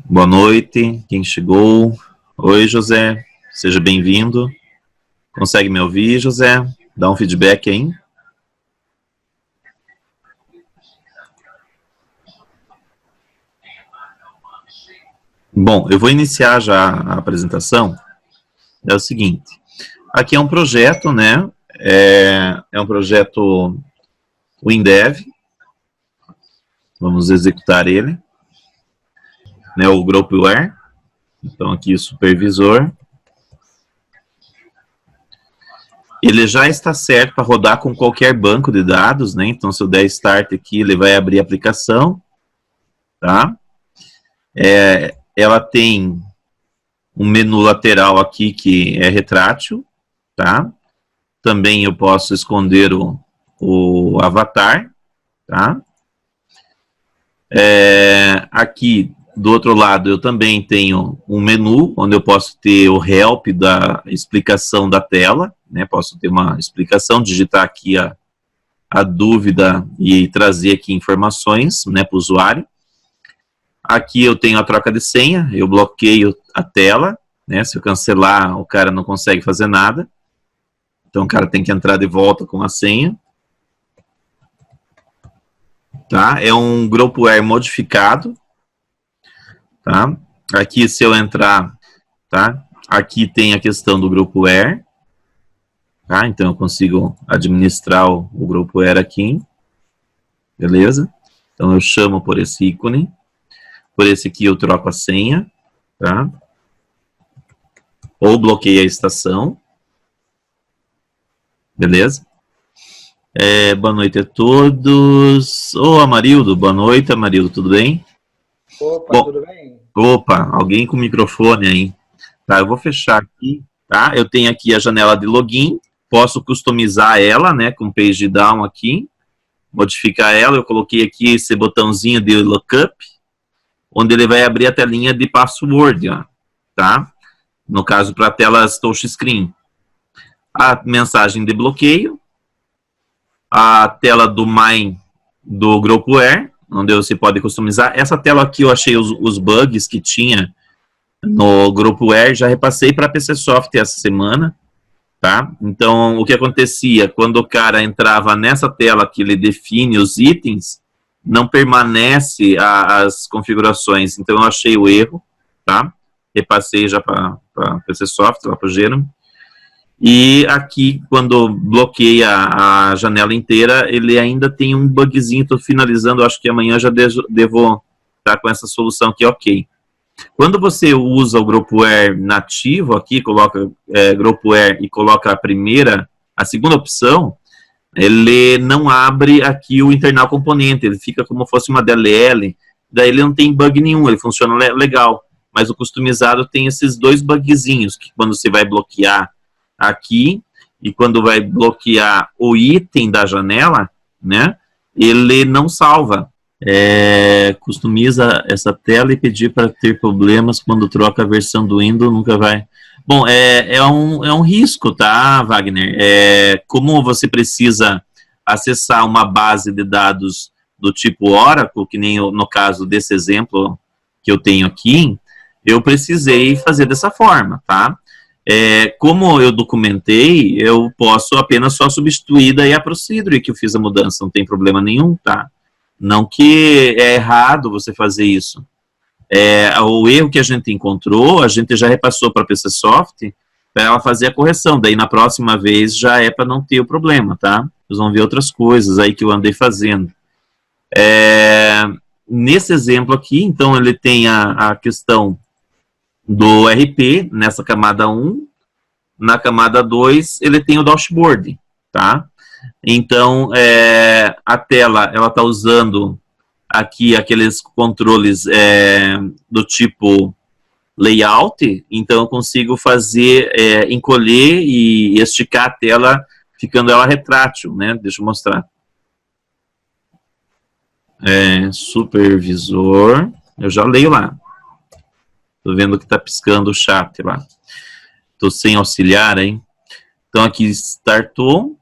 Boa noite, quem chegou? Oi, José, seja bem-vindo. Consegue me ouvir, José? Dá um feedback aí. Bom, eu vou iniciar já a apresentação. É o seguinte, aqui é um projeto, né? É um projeto WinDev. Vamos executar ele, né? O Groupware. Então aqui o supervisor. Ele já está certo para rodar com qualquer banco de dados, né? Então se eu der Start aqui, ele vai abrir a aplicação, tá? Ela tem um menu lateral aqui que é retrátil, tá? Também eu posso esconder o avatar, tá? Aqui do outro lado eu também tenho um menu onde eu posso ter o help da explicação da tela, né? Posso ter uma explicação, digitar aqui a dúvida e trazer aqui informações, né, para o usuário. Aqui eu tenho a troca de senha, eu bloqueio a tela, né? Se eu cancelar, o cara não consegue fazer nada. Então o cara tem que entrar de volta com a senha. Tá? É um Groupware modificado. Tá? Aqui se eu entrar, tá? Aqui tem a questão do Groupware. Tá? Então eu consigo administrar o Groupware aqui. Beleza? Então eu chamo por esse ícone. Por esse aqui eu troco a senha. Tá? Ou bloqueio a estação. Beleza? Boa noite a todos. Ô, Amarildo, boa noite, Amarildo, tudo bem? Opa, Bom, tudo bem? opa, alguém com microfone aí. Tá, eu vou fechar aqui, tá? Eu tenho aqui a janela de login, posso customizar ela, né, com page down aqui, modificar ela, eu coloquei aqui esse botãozinho de lookup, onde ele vai abrir a telinha de password, ó, tá? No caso, para telas touchscreen. A mensagem de bloqueio, a tela do Mine do Groupware, onde você pode customizar. Essa tela aqui eu achei os bugs que tinha no Groupware, já repassei para a PCsoft essa semana, tá? Então, o que acontecia? Quando o cara entrava nessa tela que ele define os itens, não permanece as configurações. Então, eu achei o erro, tá? Repassei já para a PCsoft, lá para o Jerome. E aqui, quando bloqueia a janela inteira, ele ainda tem um bugzinho, estou finalizando, acho que amanhã já devo estar com essa solução aqui, ok. Quando você usa o Groupware nativo aqui, coloca Groupware e coloca a segunda opção, ele não abre aqui o internal componente, ele fica como fosse uma DLL, daí ele não tem bug nenhum, ele funciona legal. Mas o customizado tem esses dois bugzinhos, que quando você vai bloquear aqui, e quando vai bloquear o item da janela, né, ele não salva. Customiza essa tela e pedir para ter problemas quando troca a versão do Windows, nunca vai. Bom, é um risco, tá, Wagner? Como você precisa acessar uma base de dados do tipo Oracle, que nem no caso desse exemplo que eu tenho aqui, eu precisei fazer dessa forma, tá? Como eu documentei, eu posso apenas só substituir daí a procedure que eu fiz a mudança, não tem problema nenhum, tá? Não que é errado você fazer isso. O erro que a gente encontrou, a gente já repassou para a PCsoft para ela fazer a correção. Daí na próxima vez já é para não ter o problema, tá? Vocês vão ver outras coisas aí que eu andei fazendo. Nesse exemplo aqui, então ele tem a questão do RP nessa camada 1, na camada 2 ele tem o dashboard, tá? Então, a tela, ela está usando aqui aqueles controles do tipo layout, então eu consigo fazer, encolher e esticar a tela, ficando ela retrátil, né? Deixa eu mostrar. Supervisor, eu já leio lá. Tô vendo que tá piscando o chat lá. Tô sem auxiliar, hein? Então aqui startou,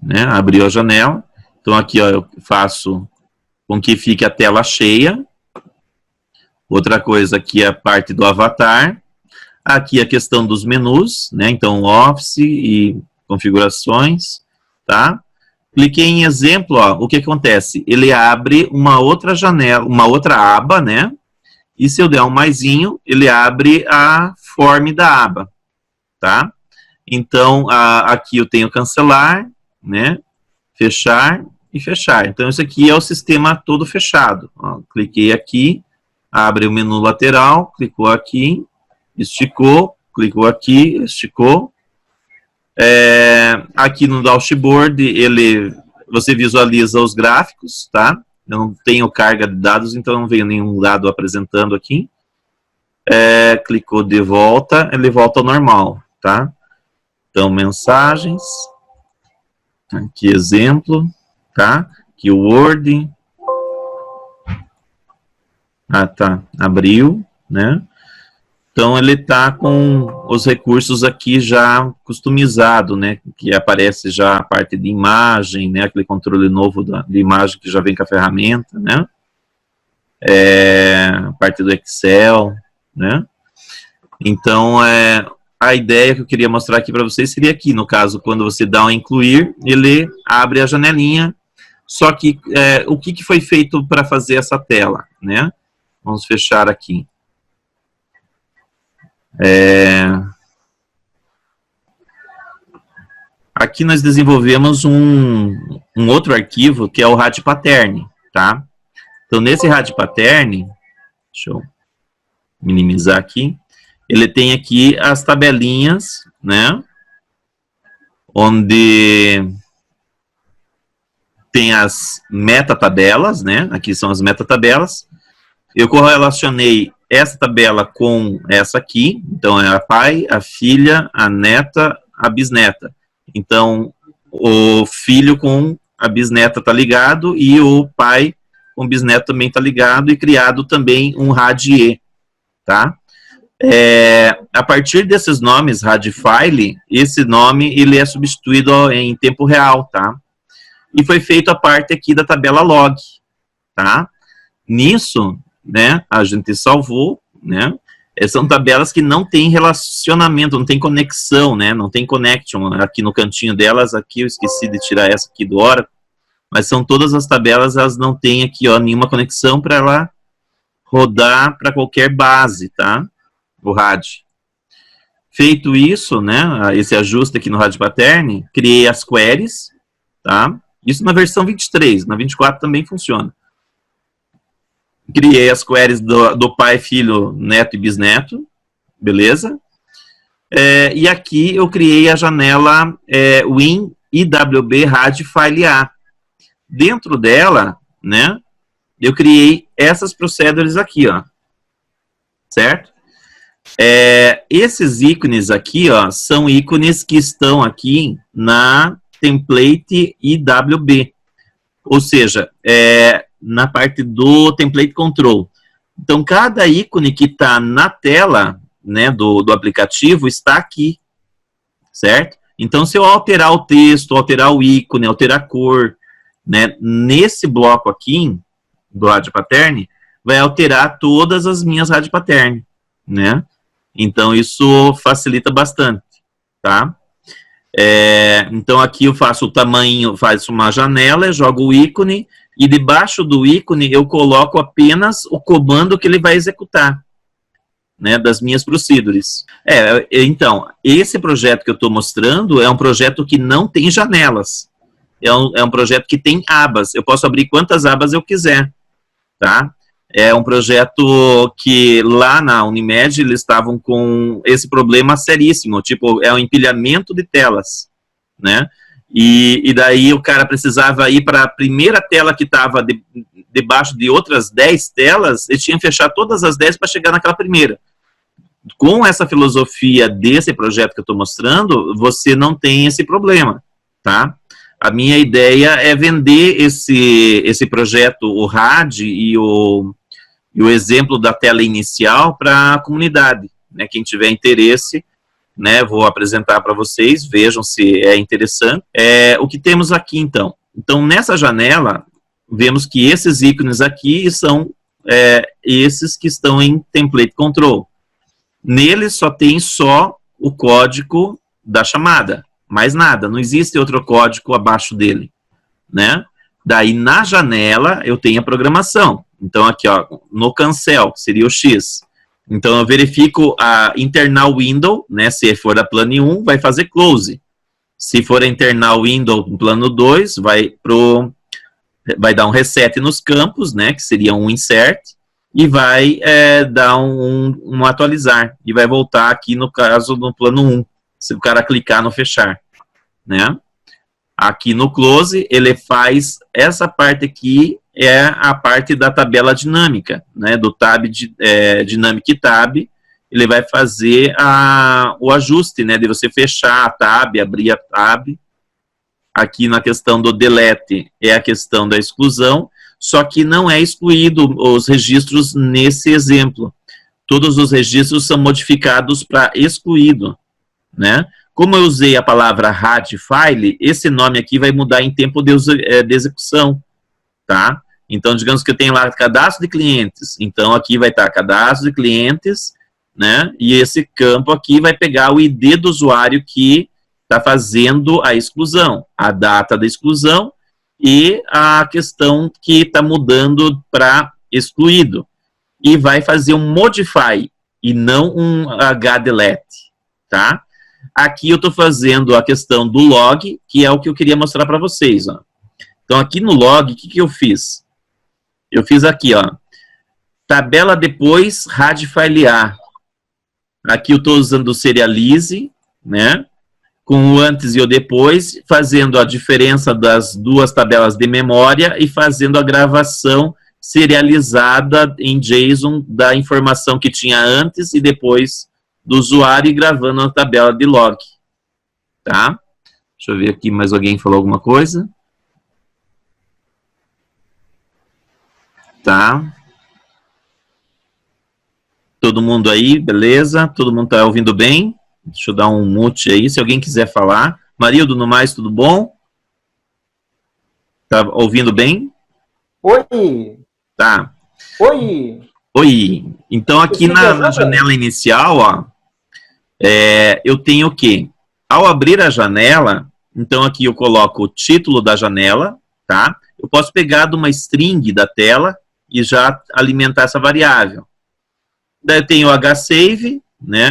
né? Abriu a janela. Então aqui, ó, eu faço com que fique a tela cheia. Outra coisa aqui é a parte do avatar. Aqui a questão dos menus, né? Então, Office e configurações, tá? Cliquei em exemplo, ó, o que acontece? Ele abre uma outra janela, uma outra aba, né? E se eu der um maisinho, ele abre a form da aba, tá? Então, aqui eu tenho cancelar, né? Fechar e fechar. Então, isso aqui é o sistema todo fechado. Ó, cliquei aqui, abre o menu lateral, clicou aqui, esticou, clicou aqui, esticou. Aqui no dashboard, você visualiza os gráficos, tá? Eu não tenho carga de dados, então não veio nenhum dado apresentando aqui. Clicou de volta, ele volta ao normal, tá? Então, mensagens. Aqui, exemplo, tá? Aqui o Word. Tá, abriu, né? Então, ele está com os recursos aqui já customizado, né? Que aparece já a parte de imagem, né? Aquele controle novo de imagem que já vem com a ferramenta, né? A parte do Excel, né? Então, a ideia que eu queria mostrar aqui para vocês seria aqui, no caso, quando você dá um incluir, ele abre a janelinha. Só que, o que foi feito para fazer essa tela, né? Vamos fechar aqui. Aqui nós desenvolvemos um outro arquivo que é o RAD Pattern, tá? Então, nesse RAD Pattern, deixa eu minimizar aqui, ele tem aqui as tabelinhas, né? Onde tem as metatabelas, né? Aqui são as metatabelas. Eu correlacionei essa tabela com essa aqui, então é a pai, a filha, a neta, a bisneta. Então, o filho com a bisneta está ligado e o pai com o bisneto também está ligado e criado também um RAD-E, tá? A partir desses nomes, RAD-File, esse nome ele é substituído em tempo real, tá? E foi feito a parte aqui da tabela log, tá? Nisso, né, a gente salvou, né? São tabelas que não tem relacionamento, não tem conexão, né? Não tem connection aqui no cantinho delas. Aqui eu esqueci de tirar essa aqui do Oracle, mas são todas as tabelas, elas não têm aqui, ó, nenhuma conexão para ela rodar para qualquer base, tá? O RAD. Feito isso, né? Esse ajuste aqui no RAD Pattern, criei as queries, tá? Isso na versão 23, na 24 também funciona. Criei as queries do pai, filho, neto e bisneto, beleza? E aqui eu criei a janela Win IWB RAD File A. Dentro dela, né, eu criei essas procedures aqui, ó, certo? Esses ícones aqui, ó, são ícones que estão aqui na template IWB, ou seja, na parte do template control. Então, cada ícone que está na tela, né, do aplicativo está aqui, certo? Então, se eu alterar o texto, alterar o ícone, alterar a cor, né, nesse bloco aqui do RAD Pattern, vai alterar todas as minhas RAD Pattern, né? Então, isso facilita bastante, tá? Então, aqui eu faço o tamanho, faço uma janela, jogo o ícone, e debaixo do ícone eu coloco apenas o comando que ele vai executar, né, das minhas procedures. Então, esse projeto que eu estou mostrando é um projeto que não tem janelas. É um projeto que tem abas. Eu posso abrir quantas abas eu quiser, tá? É um projeto que lá na Unimed eles estavam com esse problema seríssimo, tipo, é um empilhamento de telas, né? E daí o cara precisava ir para a primeira tela que estava debaixo de outras 10 telas, ele tinha que fechar todas as 10 para chegar naquela primeira. Com essa filosofia desse projeto que eu estou mostrando, você não tem esse problema, tá? A minha ideia é vender esse projeto, o RAD e o exemplo da tela inicial para a comunidade, né? Quem tiver interesse, né, vou apresentar para vocês, vejam se é interessante. O que temos aqui, então? Então, nessa janela, vemos que esses ícones aqui são esses que estão em template control. Nele só tem o código da chamada, mais nada, não existe outro código abaixo dele, né? Daí na janela eu tenho a programação. Então aqui, ó, no cancel, seria o X. Então eu verifico a internal window, né? Se for a plano 1, vai fazer close. Se for a internal window no plano 2, vai dar um reset nos campos, né? Que seria um insert. E vai dar um atualizar. E vai voltar aqui, no caso, no plano 1. Se o cara clicar no fechar, né? Aqui no close, ele faz essa parte aqui, é a parte da tabela dinâmica, né? Do tab, dynamic tab. Ele vai fazer o ajuste, né? De você fechar a tab, abrir a tab. Aqui na questão do delete, é a questão da exclusão. Só que não é excluído os registros nesse exemplo. Todos os registros são modificados para excluído, né? Como eu usei a palavra RAD file, esse nome aqui vai mudar em tempo de execução, tá? Então, digamos que eu tenho lá cadastro de clientes. Então, aqui vai estar cadastro de clientes, né? E esse campo aqui vai pegar o ID do usuário que está fazendo a exclusão, a data da exclusão, e a questão que está mudando para excluído. E vai fazer um modify, e não um hdelete, tá? Aqui eu estou fazendo a questão do log, que é o que eu queria mostrar para vocês, ó. Então, aqui no log, o que eu fiz? Eu fiz aqui, ó, tabela depois, RAD file A. Aqui eu estou usando o serialize, né? Com o antes e o depois, fazendo a diferença das duas tabelas de memória e fazendo a gravação serializada em JSON da informação que tinha antes e depois do usuário e gravando na tabela de log. Tá? Deixa eu ver aqui, mais alguém falou alguma coisa? Tá. Todo mundo aí, beleza? Todo mundo tá ouvindo bem? Deixa eu dar um mute aí, se alguém quiser falar. Marildo, no mais, tudo bom? Tá ouvindo bem? Oi! Tá. Oi! Oi! Então, aqui na janela inicial, ó, eu tenho o quê? Ao abrir a janela, então aqui eu coloco o título da janela, tá? Eu posso pegar de uma string da tela e já alimentar essa variável. Daí eu tenho o hsave, né,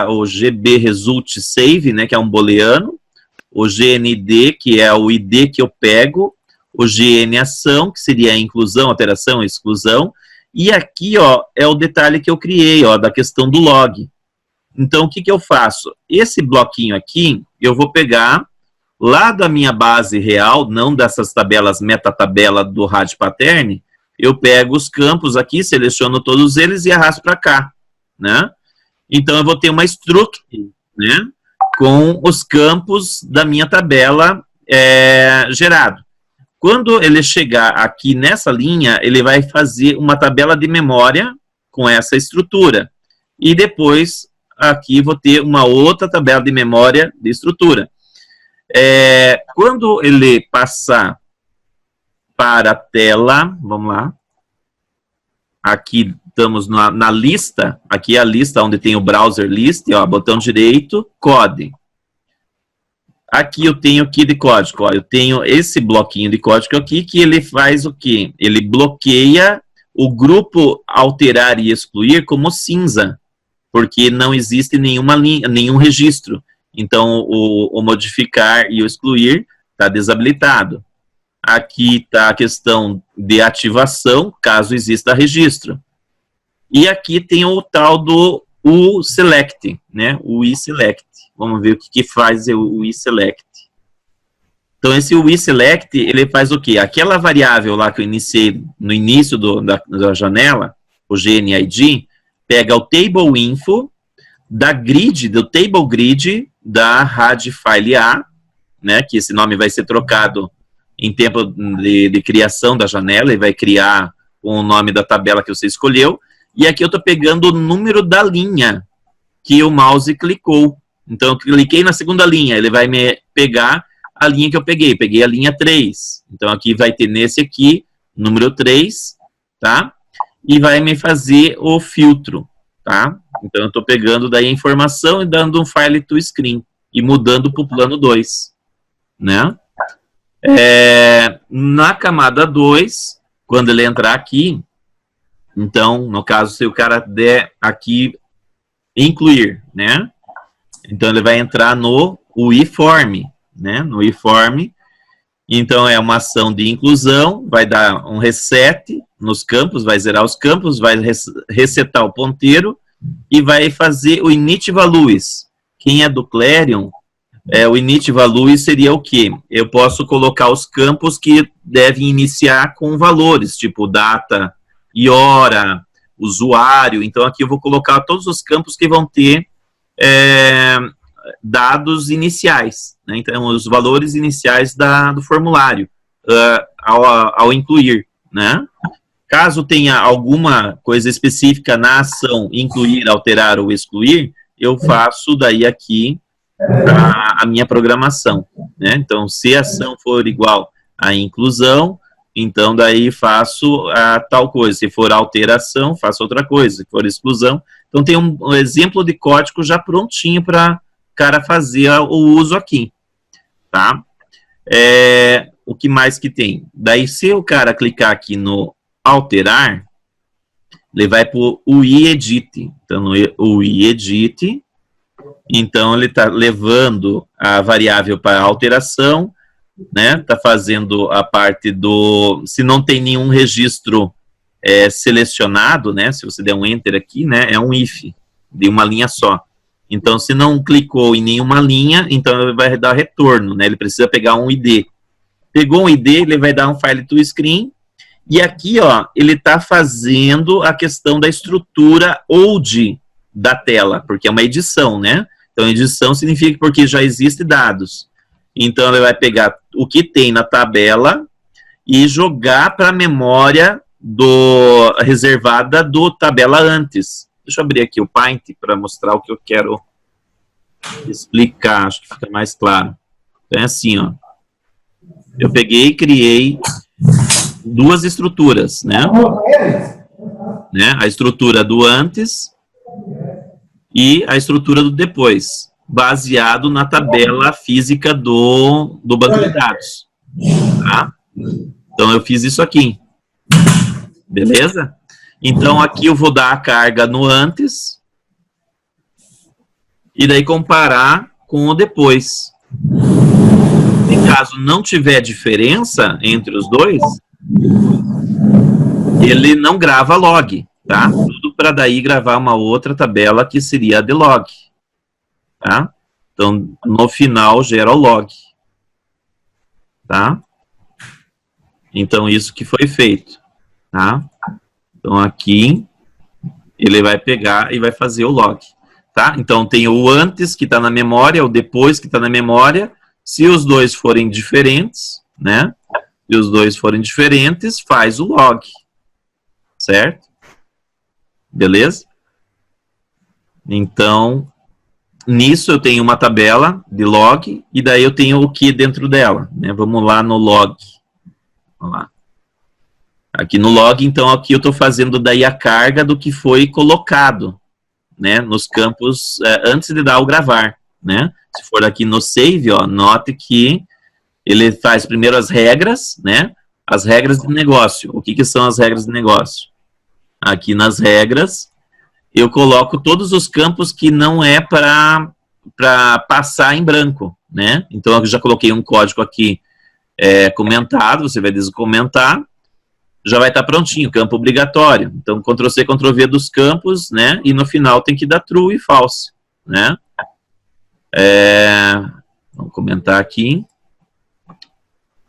o GB result save, né, que é um booleano, o GND, que é o ID que eu pego, o GN ação, que seria a inclusão, alteração, exclusão, e aqui, ó, é o detalhe que eu criei, ó, da questão do log. Então, o que eu faço? Esse bloquinho aqui, eu vou pegar lá da minha base real, não dessas tabelas, metatabela do RAD pattern, eu pego os campos aqui, seleciono todos eles e arrasto para cá, né? Então, eu vou ter uma struct, né, com os campos da minha tabela gerado. Quando ele chegar aqui nessa linha, ele vai fazer uma tabela de memória com essa estrutura. E depois, aqui, vou ter uma outra tabela de memória de estrutura. Quando ele passar para a tela, vamos lá, aqui estamos na lista, aqui é a lista onde tem o browser list, ó, botão direito, code. Aqui eu tenho aqui de código, ó, eu tenho esse bloquinho de código aqui que ele faz o quê? Ele bloqueia o grupo alterar e excluir como cinza, porque não existe nenhum registro. Então, o modificar e o excluir está desabilitado. Aqui está a questão de ativação, caso exista registro. E aqui tem o tal do uSelect, né? O uSelect. Vamos ver o que faz o uSelect. Então, esse uSelect, ele faz o quê? Aquela variável lá que eu iniciei no início da janela, o GNID, pega o table info do table grid da RAD file A, né? Que esse nome vai ser trocado em tempo de criação da janela, e vai criar com o nome da tabela que você escolheu. E aqui eu estou pegando o número da linha que o mouse clicou. Então, eu cliquei na segunda linha, ele vai me pegar a linha que eu peguei. Peguei a linha 3. Então, aqui vai ter nesse aqui, número 3, tá? e vai me fazer o filtro, tá? Então eu estou pegando daí a informação e dando um file to screen e mudando para o plano 2, né? Na camada 2, quando ele entrar aqui, então, no caso, se o cara der aqui incluir, né? Então ele vai entrar no UI-Form, né? No UI-Form. Então é uma ação de inclusão, vai dar um reset nos campos, vai zerar os campos, vai resetar o ponteiro e vai fazer o init values. Quem é do Clarion, o init values seria o quê? Eu posso colocar os campos que devem iniciar com valores, tipo data e hora, usuário. Então aqui eu vou colocar todos os campos que vão ter dados iniciais, né? Então os valores iniciais do formulário ao incluir, né? Caso tenha alguma coisa específica na ação incluir, alterar ou excluir, eu faço daí aqui a minha programação, né? Então se a ação for igual à inclusão, então daí faço a tal coisa. Se for alteração, faço outra coisa. Se for exclusão, então tem um exemplo de código já prontinho para o cara fazer o uso aqui, tá? O que mais que tem? Daí se o cara clicar aqui no alterar, ele vai para o UI Edit. Então no UI Edit, então ele está levando a variável para alteração, né? Tá fazendo a parte se não tem nenhum registro selecionado, né? Se você der um enter aqui, né? É um if de uma linha só. Então, se não clicou em nenhuma linha, então ele vai dar retorno, né? Ele precisa pegar um ID. Pegou um ID, ele vai dar um file to screen. E aqui, ó, ele tá fazendo a questão da estrutura old da tela, porque é uma edição, né? Então, edição significa porque já existem dados. Então, ele vai pegar o que tem na tabela e jogar para a memória reservada do tabela antes. Deixa eu abrir aqui o Paint para mostrar o que eu quero explicar, acho que fica mais claro. Então, é assim, ó. Eu peguei e criei duas estruturas, né? A estrutura do antes e a estrutura do depois, baseado na tabela física do banco de dados, tá? Então, eu fiz isso aqui. Beleza? Então, aqui eu vou dar a carga no antes e daí comparar com o depois. Se caso não tiver diferença entre os dois, ele não grava log, tá? Tudo para daí gravar uma outra tabela que seria a de log, tá? Então, no final, gera o log, tá? Então, isso que foi feito, tá? Então, aqui, ele vai pegar e vai fazer o log, tá? Então, tem o antes que está na memória, o depois que está na memória. Se os dois forem diferentes, né? Se os dois forem diferentes, faz o log, certo? Beleza? Então, nisso eu tenho uma tabela de log, e daí eu tenho o que dentro dela, né? Vamos lá no log. Vamos lá. Aqui no log, então, aqui eu estou fazendo daí a carga do que foi colocado, né, nos campos antes de dar o gravar, né? Se for aqui no save, ó, note que ele faz primeiro as regras, né? As regras de negócio. O que são as regras de negócio? Aqui nas regras, eu coloco todos os campos que não é para passar em branco, né? Então, eu já coloquei um código aqui comentado, você vai descomentar, já vai estar prontinho, campo obrigatório. Então, Ctrl+C, Ctrl+V dos campos, né? E no final tem que dar true e false, né? Vamos comentar aqui.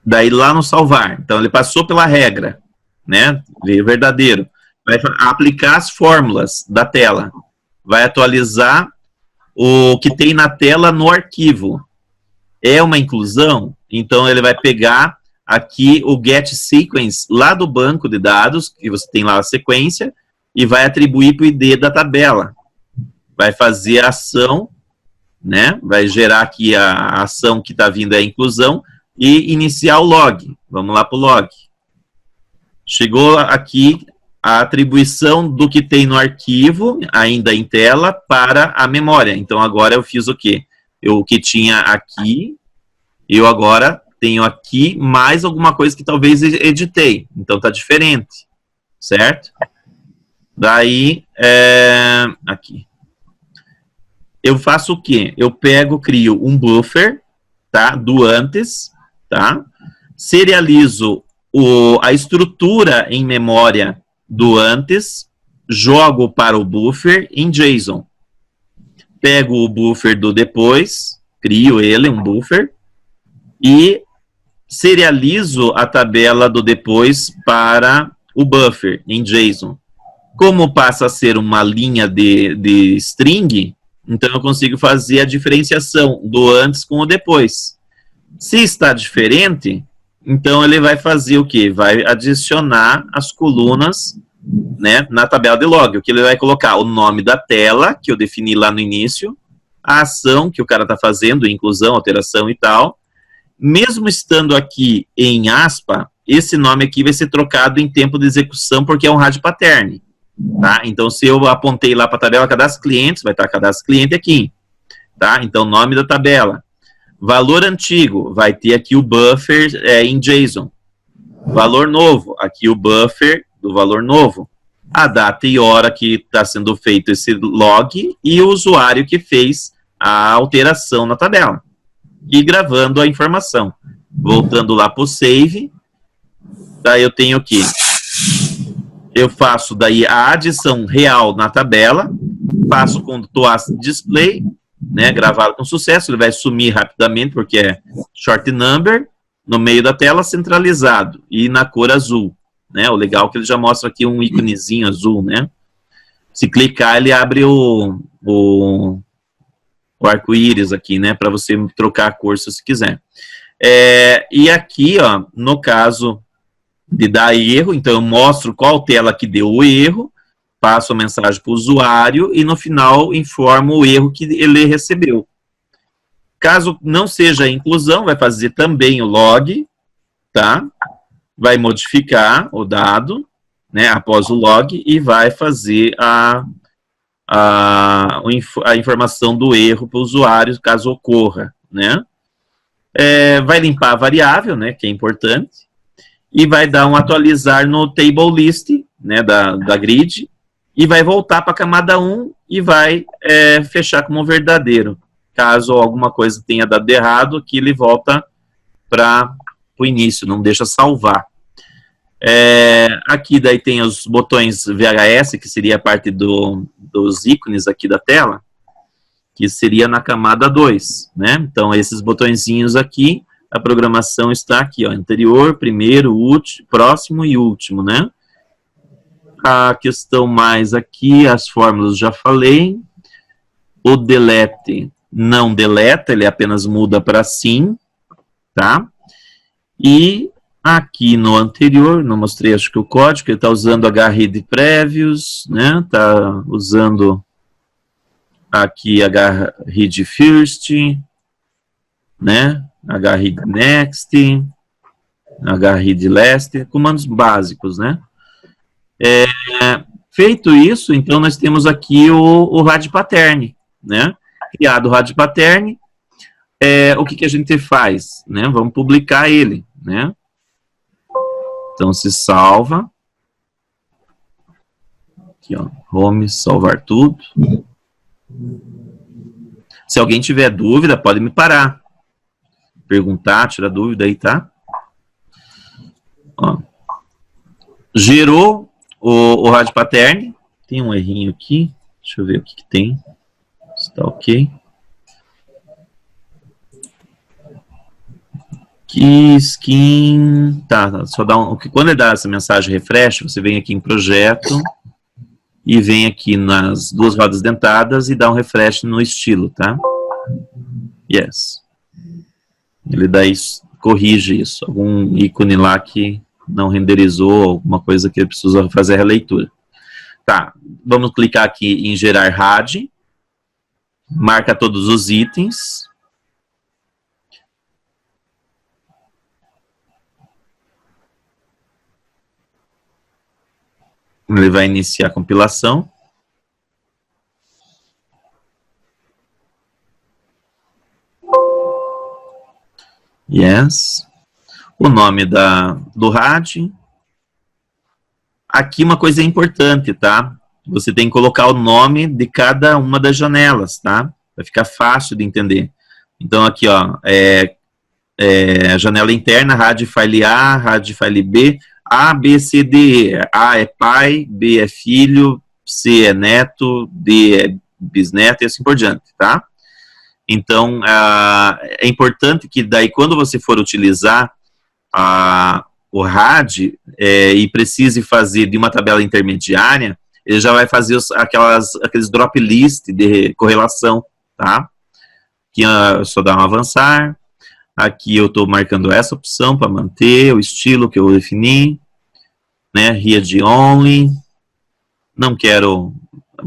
Daí lá no salvar. Então, ele passou pela regra, né? Veio verdadeiro. Vai aplicar as fórmulas da tela. Vai atualizar o que tem na tela no arquivo. É uma inclusão? Então, ele vai pegar aqui o get sequence lá do banco de dados, que você tem lá a sequência, e vai atribuir para o ID da tabela. Vai fazer a ação, né? Vai gerar aqui a ação que está vindo, a inclusão, e iniciar o log. Vamos lá para o log. Chegou aqui, a atribuição do que tem no arquivo, ainda em tela, para a memória. Então, agora eu fiz o quê? O que tinha aqui, eu agora tenho aqui mais alguma coisa que talvez editei. Então, tá diferente, certo? Daí, aqui. Eu faço o quê? Eu crio um buffer, tá? Do antes, tá? Serializo a estrutura em memória do antes, jogo para o buffer em JSON. Pego o buffer do depois, crio ele, um buffer, e serializo a tabela do depois para o buffer em JSON. Como passa a ser uma linha de string, então eu consigo fazer a diferenciação do antes com o depois. Se está diferente, então ele vai fazer o quê? Vai adicionar as colunas, né, na tabela de log. O que ele vai colocar? O nome da tela, que eu defini lá no início, a ação que o cara está fazendo, inclusão, alteração e tal. Mesmo estando aqui em aspa, esse nome aqui vai ser trocado em tempo de execução, porque é um rádio pattern. Tá? Então, se eu apontei lá para a tabela cadastro clientes, vai estar cadastro cliente aqui. Tá? Então, nome da tabela. Valor antigo, vai ter aqui o buffer em JSON. Valor novo, aqui o buffer do valor novo. A data e hora que está sendo feito esse log e o usuário que fez a alteração na tabela. E gravando a informação. Voltando lá para o save, daí eu tenho aqui. Eu faço daí a adição real na tabela, faço com o toast display, né, gravado com sucesso, ele vai sumir rapidamente porque é short number, no meio da tela centralizado e na cor azul, né, o legal é que ele já mostra aqui um íconezinho azul, né, se clicar ele abre o arco-íris aqui, né, para você trocar a cor se você quiser. E aqui, ó, no caso de dar erro, então eu mostro qual tela que deu o erro, passo a mensagem para o usuário e no final informo o erro que ele recebeu. Caso não seja inclusão, vai fazer também o log, tá? Vai modificar o dado, né, após o log e vai fazer a informação do erro para o usuário, caso ocorra, né? Vai limpar a variável, né, que é importante, e vai dar um atualizar no table list, né, da grid, e vai voltar para a camada 1 e vai fechar como verdadeiro. Caso alguma coisa tenha dado errado, aqui ele volta para o início, não deixa salvar. Aqui daí tem os botões VHS, que seria a parte dos ícones aqui da tela, que seria na camada 2, né? Então, esses botõezinhos aqui, a programação está aqui, ó, anterior, primeiro, último, próximo e último, né? A questão mais aqui, as fórmulas já falei. O delete não deleta, ele apenas muda para sim, tá? E aqui no anterior, não mostrei acho que o código, ele está usando HREAD Previous, né? Está usando aqui HREAD First, né? HREAD Next, HREAD Last, comandos básicos, né? Feito isso, então nós temos aqui o RAD Pattern, né? Criado o RAD Pattern, o que a gente faz? Né? Vamos publicar ele, né? Então se salva. Aqui, ó, home, salvar tudo. Se alguém tiver dúvida, pode me parar. Perguntar, tirar dúvida aí, tá? Ó. Gerou o RAD Pattern. Tem um errinho aqui. Deixa eu ver o que tem. Está ok. Que skin... Tá, só dá quando ele dá essa mensagem refresh, você vem aqui em projeto e vem aqui nas duas rodas dentadas e dá um refresh no estilo, tá? Yes. Ele daí corrige isso. Algum ícone lá que não renderizou, alguma coisa que ele precisa fazer a releitura. Tá, vamos clicar aqui em gerar RAD. Marca todos os itens. Ele vai iniciar a compilação. Yes. O nome do RAD. Aqui uma coisa importante, tá? Você tem que colocar o nome de cada uma das janelas, tá? Vai ficar fácil de entender. Então aqui, ó, janela interna, RAD file A, RAD file B, A, B, C, D, E. A é pai, B é filho, C é neto, D é bisneto e assim por diante, tá? Então, é importante que daí quando você for utilizar o RAD e precise fazer de uma tabela intermediária, ele já vai fazer aqueles drop list de correlação, tá? Aqui eu só dar um avançar. Aqui eu estou marcando essa opção para manter o estilo que eu defini, né? Read only. Não quero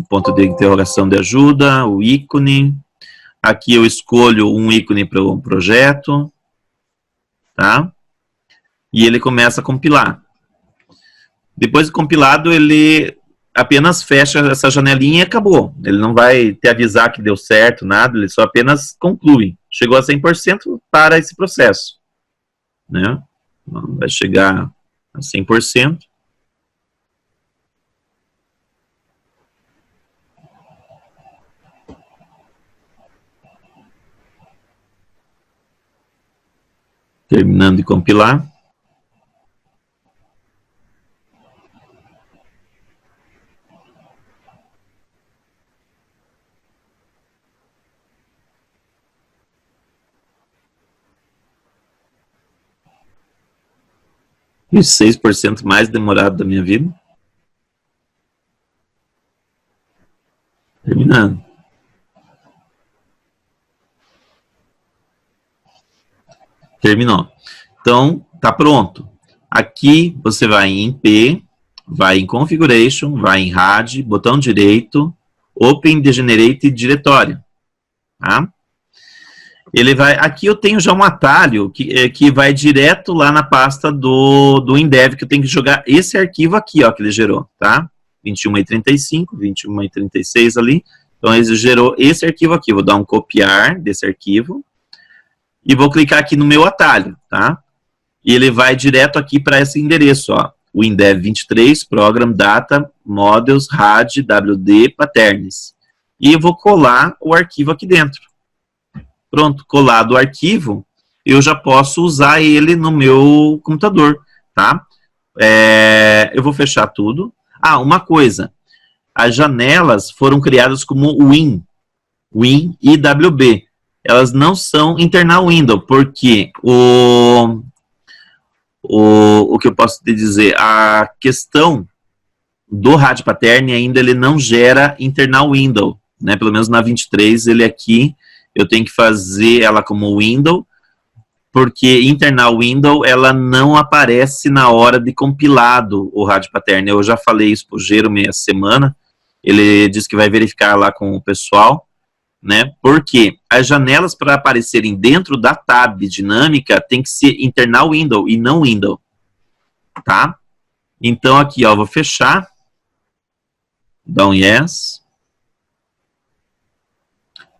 ponto de interrogação de ajuda, o ícone. Aqui eu escolho um ícone para um projeto, tá? E ele começa a compilar. Depois de compilado, ele apenas fecha essa janelinha e acabou. Ele não vai te avisar que deu certo, nada, ele só apenas conclui. Chegou a 100% para esse processo, né? Vai chegar a 100%. Terminando de compilar. E 6% mais demorado da minha vida. Terminando. Terminou. Então, tá pronto. Aqui você vai em P, vai em Configuration, vai em RAD, botão direito, Open Degenerate Diretório. Tá? Ele vai, aqui eu tenho já um atalho que vai direto lá na pasta do Indev, que eu tenho que jogar esse arquivo aqui, ó, que ele gerou, tá? 21.35, 21.36 ali. Então, ele gerou esse arquivo aqui. Vou dar um copiar desse arquivo. E vou clicar aqui no meu atalho, tá? E ele vai direto aqui para esse endereço, ó. O Indev 23, Program, Data, Models, RAD, WD, Patterns. E eu vou colar o arquivo aqui dentro. Pronto, colado o arquivo, eu já posso usar ele no meu computador, tá? Eu vou fechar tudo. Ah, uma coisa. As janelas foram criadas como Win e WB. Elas não são internal window, porque o que eu posso te dizer, a questão do RAD Pattern ainda ele não gera internal window, né? Pelo menos na 23 ele aqui, eu tenho que fazer ela como window, porque internal window ela não aparece na hora de compilado o RAD Pattern. Eu já falei isso pro Jerome essa semana, ele disse que vai verificar lá com o pessoal, né? Porque as janelas para aparecerem dentro da tab dinâmica tem que ser internal window e não window, tá? Então aqui, ó, vou fechar, dá um yes,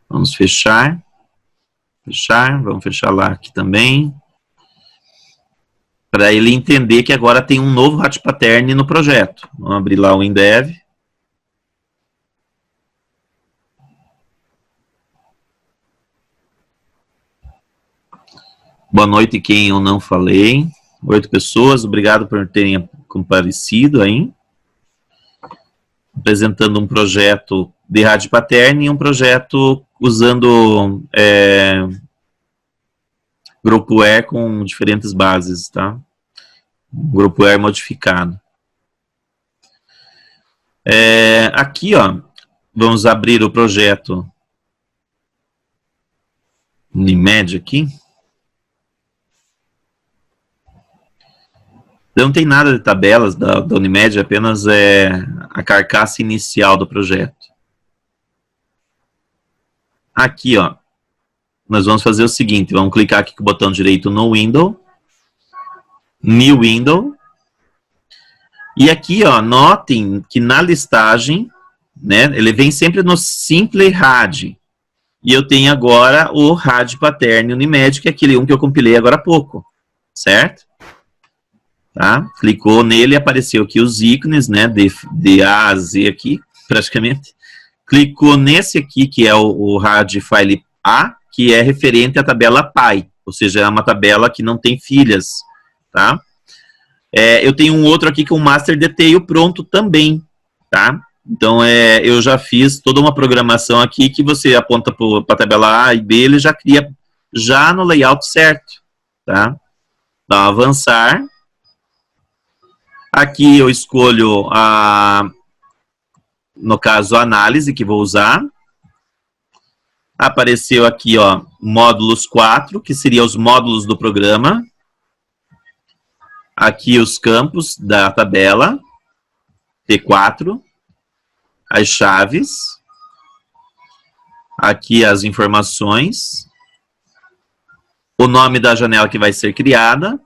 vamos fechar, vamos fechar lá aqui também, para ele entender que agora tem um novo RAD Pattern no projeto. Vamos abrir lá o Indev. Boa noite, quem eu não falei. 8 pessoas, obrigado por terem comparecido aí. Apresentando um projeto de RAD Pattern e um projeto usando GroupWare com diferentes bases, tá? GroupWare modificado. Aqui, ó, vamos abrir o projeto Unimed aqui. Não tem nada de tabelas da Unimed, apenas a carcaça inicial do projeto. Aqui, ó, nós vamos fazer o seguinte, vamos clicar aqui com o botão direito no Window, New Window, E aqui, ó, notem que na listagem, né, ele vem sempre no Simple RAD. E eu tenho agora o RAD Pattern Unimed, que é aquele um que eu compilei agora há pouco, certo? Tá? Clicou nele, apareceu aqui os ícones, né, de A a Z aqui, praticamente. Clicou nesse aqui, que é o RAD File A, que é referente à tabela PI, ou seja, é uma tabela que não tem filhas, tá? Eu tenho um outro aqui que é um Master Detail pronto também, tá? Então, eu já fiz toda uma programação aqui que você aponta para a tabela A e B, ele já cria já no layout certo, tá? Então, avançar. Aqui eu escolho, no caso, a análise que vou usar. Apareceu aqui, ó, módulos 4, que seriam os módulos do programa. Aqui os campos da tabela, T4. As chaves. Aqui as informações. O nome da janela que vai ser criada.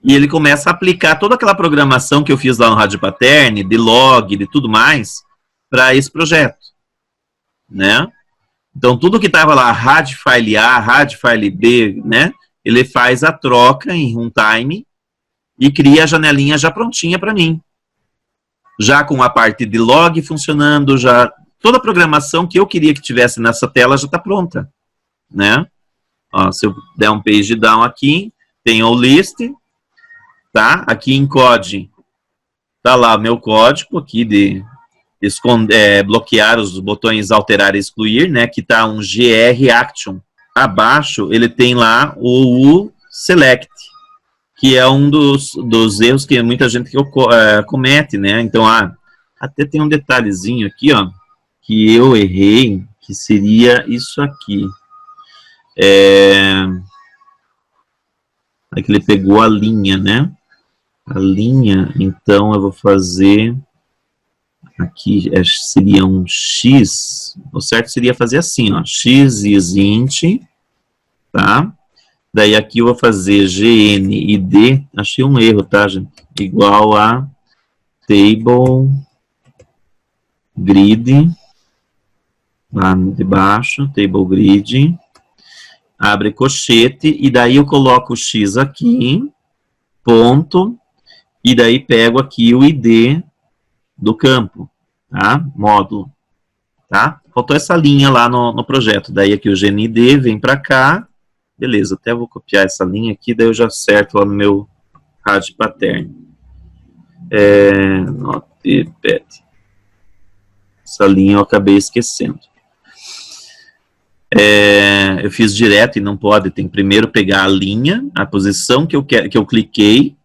E ele começa a aplicar toda aquela programação que eu fiz lá no RAD Pattern, de log, de tudo mais, para esse projeto, né? Então, tudo que estava lá, RAD File A, RAD File B, né? Ele faz a troca em runtime e cria a janelinha já prontinha para mim. Já com a parte de log funcionando, já toda a programação que eu queria que tivesse nessa tela já está pronta, né? Ó, se eu der um page down aqui, tem o list, tá? Aqui em code, tá lá o meu código aqui de bloquear os botões alterar e excluir, né? Que tá um GR Action. Abaixo, ele tem lá o select, que é um dos erros que muita gente comete, né? Então, até tem um detalhezinho aqui, ó, que eu errei, que seria isso aqui. Aqui ele pegou a linha, né? A linha, então eu vou fazer aqui, seria um X, o certo seria fazer assim, ó, X is int, tá? Daí aqui eu vou fazer GNID, achei um erro, tá, gente? Igual a table grid, lá de baixo, table grid, abre colchete, e daí eu coloco o X aqui, ponto, e daí pego aqui o ID do campo, tá? Módulo, tá? Faltou essa linha lá no projeto, daí aqui o GNID vem para cá, beleza, até vou copiar essa linha aqui, daí eu já acerto lá no meu RAD Pattern. Notepad. Essa linha eu acabei esquecendo. Eu fiz direto e não pode, tem que primeiro pegar a linha, a posição que eu cliquei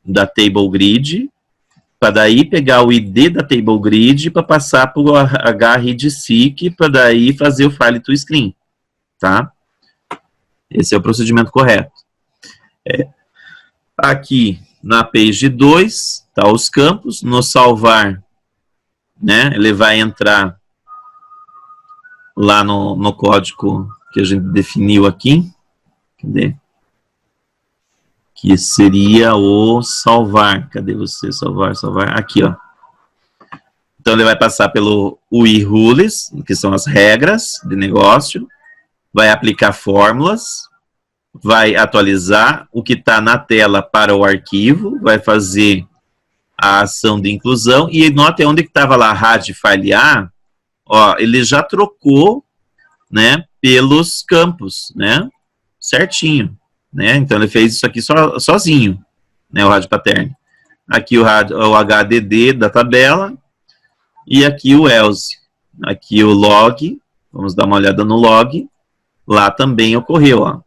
da Table Grid, para daí pegar o ID da Table Grid para passar para o HReadSeek, para daí fazer o File to Screen, tá? Esse é o procedimento correto. Aqui na page 2, tá os campos, no salvar, né, ele vai entrar lá no código que a gente definiu aqui, cadê? Que seria o salvar, cadê você? Salvar, aqui, ó. Então ele vai passar pelo UI Rules, que são as regras de negócio, vai aplicar fórmulas, vai atualizar o que está na tela para o arquivo, vai fazer a ação de inclusão, e note onde que estava lá, RAD File A, ó, ele já trocou, né, pelos campos, né, certinho, né, então ele fez isso aqui sozinho, né, o RAD Pattern. Aqui o HDD da tabela, e aqui o else, aqui o log, vamos dar uma olhada no log, lá também ocorreu, ó.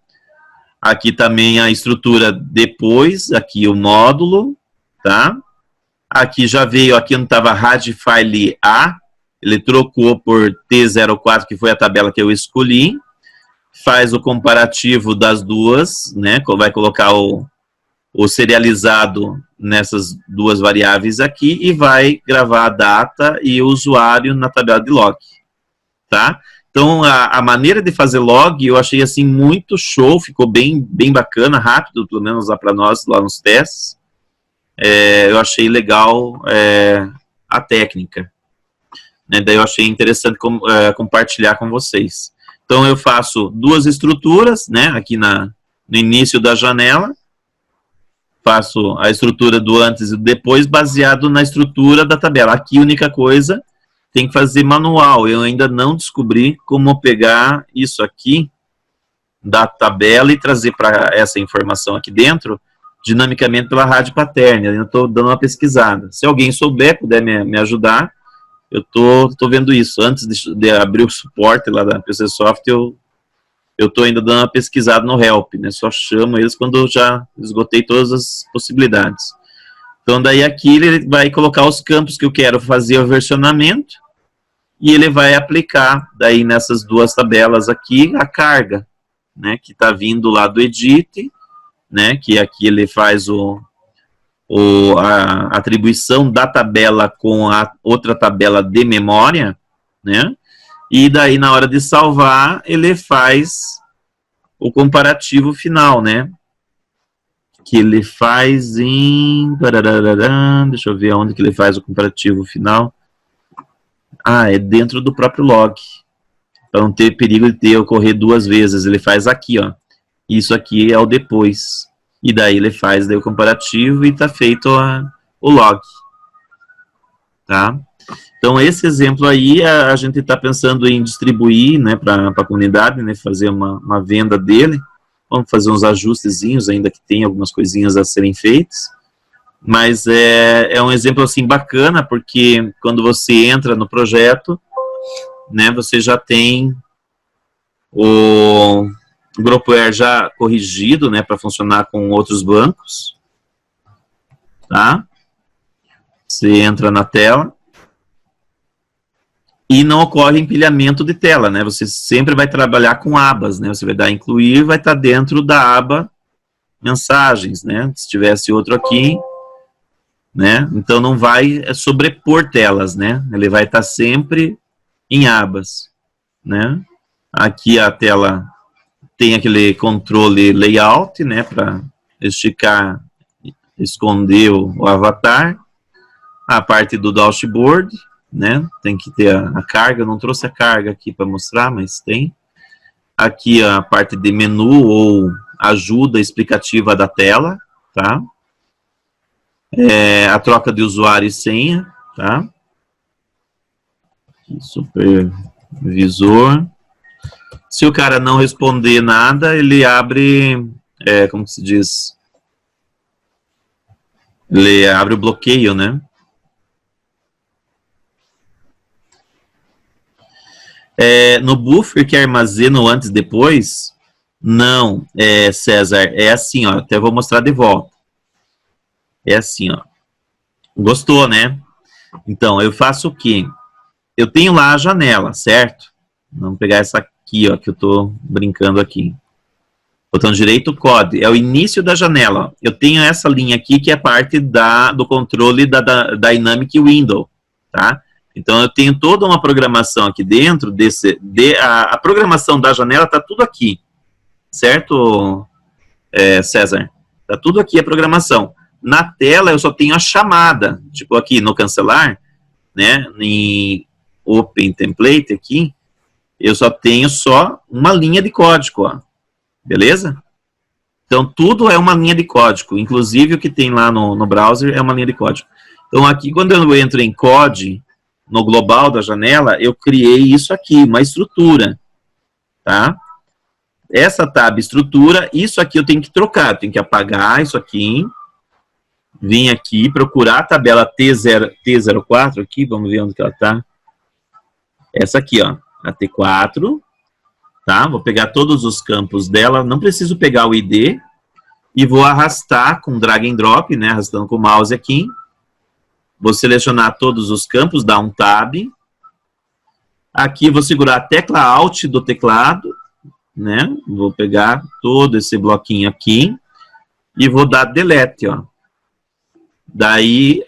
Aqui também a estrutura depois, aqui o módulo, tá? Aqui já veio, aqui não estava RAD File A, ele trocou por T04, que foi a tabela que eu escolhi, faz o comparativo das duas, né? Vai colocar o serializado nessas duas variáveis aqui e vai gravar a data e o usuário na tabela de log, tá? Então, a maneira de fazer log eu achei assim muito show, ficou bem bacana, rápido, pelo menos lá para nós, lá nos testes. eu achei legal a técnica. Né? Daí eu achei interessante compartilhar com vocês. Então eu faço duas estruturas, né, aqui no início da janela, faço a estrutura do antes e do depois, baseado na estrutura da tabela. Aqui a única coisa, tem que fazer manual. Eu ainda não descobri como pegar isso aqui da tabela e trazer para essa informação aqui dentro, dinamicamente pela rádio paterna. Eu estou dando uma pesquisada. Se alguém souber, puder me ajudar, eu tô vendo isso. Antes de abrir o suporte lá da PCSoft, eu estou ainda dando uma pesquisada no Help, né? Só chamo eles quando eu já esgotei todas as possibilidades. Então, daí aqui ele vai colocar os campos que eu quero fazer o versionamento e ele vai aplicar, daí nessas duas tabelas aqui, a carga, né? Que está vindo lá do Edit, né? Que aqui ele faz a atribuição da tabela com a outra tabela de memória, né? E daí, na hora de salvar, ele faz o comparativo final, né? Que ele faz em... Deixa eu ver onde que ele faz o comparativo final. Ah, é dentro do próprio log. Para não ter perigo de ocorrer duas vezes. Ele faz aqui, ó. Isso aqui é o depois. E daí ele faz daí o comparativo e está feito o log. Tá? Então, esse exemplo aí, a gente está pensando em distribuir, né, para a comunidade, né, fazer uma venda dele. Vamos fazer uns ajustezinhos, ainda que tem algumas coisinhas a serem feitas. Mas é um exemplo, assim, bacana, porque quando você entra no projeto, né, você já tem o Groupware já corrigido, né, para funcionar com outros bancos. Tá? Você entra na tela. E não ocorre empilhamento de tela, né? Você sempre vai trabalhar com abas, né? Você vai dar incluir, vai estar dentro da aba mensagens, né? Se tivesse outro aqui, né? Então não vai sobrepor telas, né? Ele vai estar sempre em abas, né? Aqui a tela tem aquele controle layout, né? Para esticar, esconder o avatar. A parte do dashboard, né? Tem que ter a carga. Eu não trouxe a carga aqui para mostrar, mas tem. Aqui a parte de menu ou ajuda explicativa da tela, tá? A troca de usuário e senha, tá? Supervisor. Se o cara não responder nada, ele abre, como que se diz? Ele abre o bloqueio, né? No buffer que armazena o antes e depois, não, César, é assim, ó, até vou mostrar de volta. É assim, ó. Gostou, né? Então, eu faço o quê? Eu tenho lá a janela, certo? Vamos pegar essa aqui, ó, que eu tô brincando aqui. Botão direito, code, é o início da janela. Ó. Eu tenho essa linha aqui, que é parte do controle da Dynamic Window, tá? Então, eu tenho toda uma programação aqui dentro a programação da janela está tudo aqui, certo, César? Está tudo aqui a programação. Na tela, eu só tenho a chamada, tipo aqui no cancelar, né, em Open Template aqui, eu só tenho uma linha de código, ó, beleza? Então, tudo é uma linha de código, inclusive o que tem lá no browser é uma linha de código. Então, aqui, quando eu entro em code, no global da janela, eu criei isso aqui, uma estrutura, tá? Essa tab estrutura, isso aqui eu tenho que trocar, eu tenho que apagar isso aqui, vir aqui, procurar a tabela T04 aqui, vamos ver onde que ela tá. Essa aqui, ó, a T4, tá? Vou pegar todos os campos dela, não preciso pegar o ID, e vou arrastar com drag and drop, né, arrastando com o mouse aqui. Vou selecionar todos os campos, dar um tab. Aqui vou segurar a tecla Alt do teclado, né? Vou pegar todo esse bloquinho aqui e vou dar Delete, ó. Daí,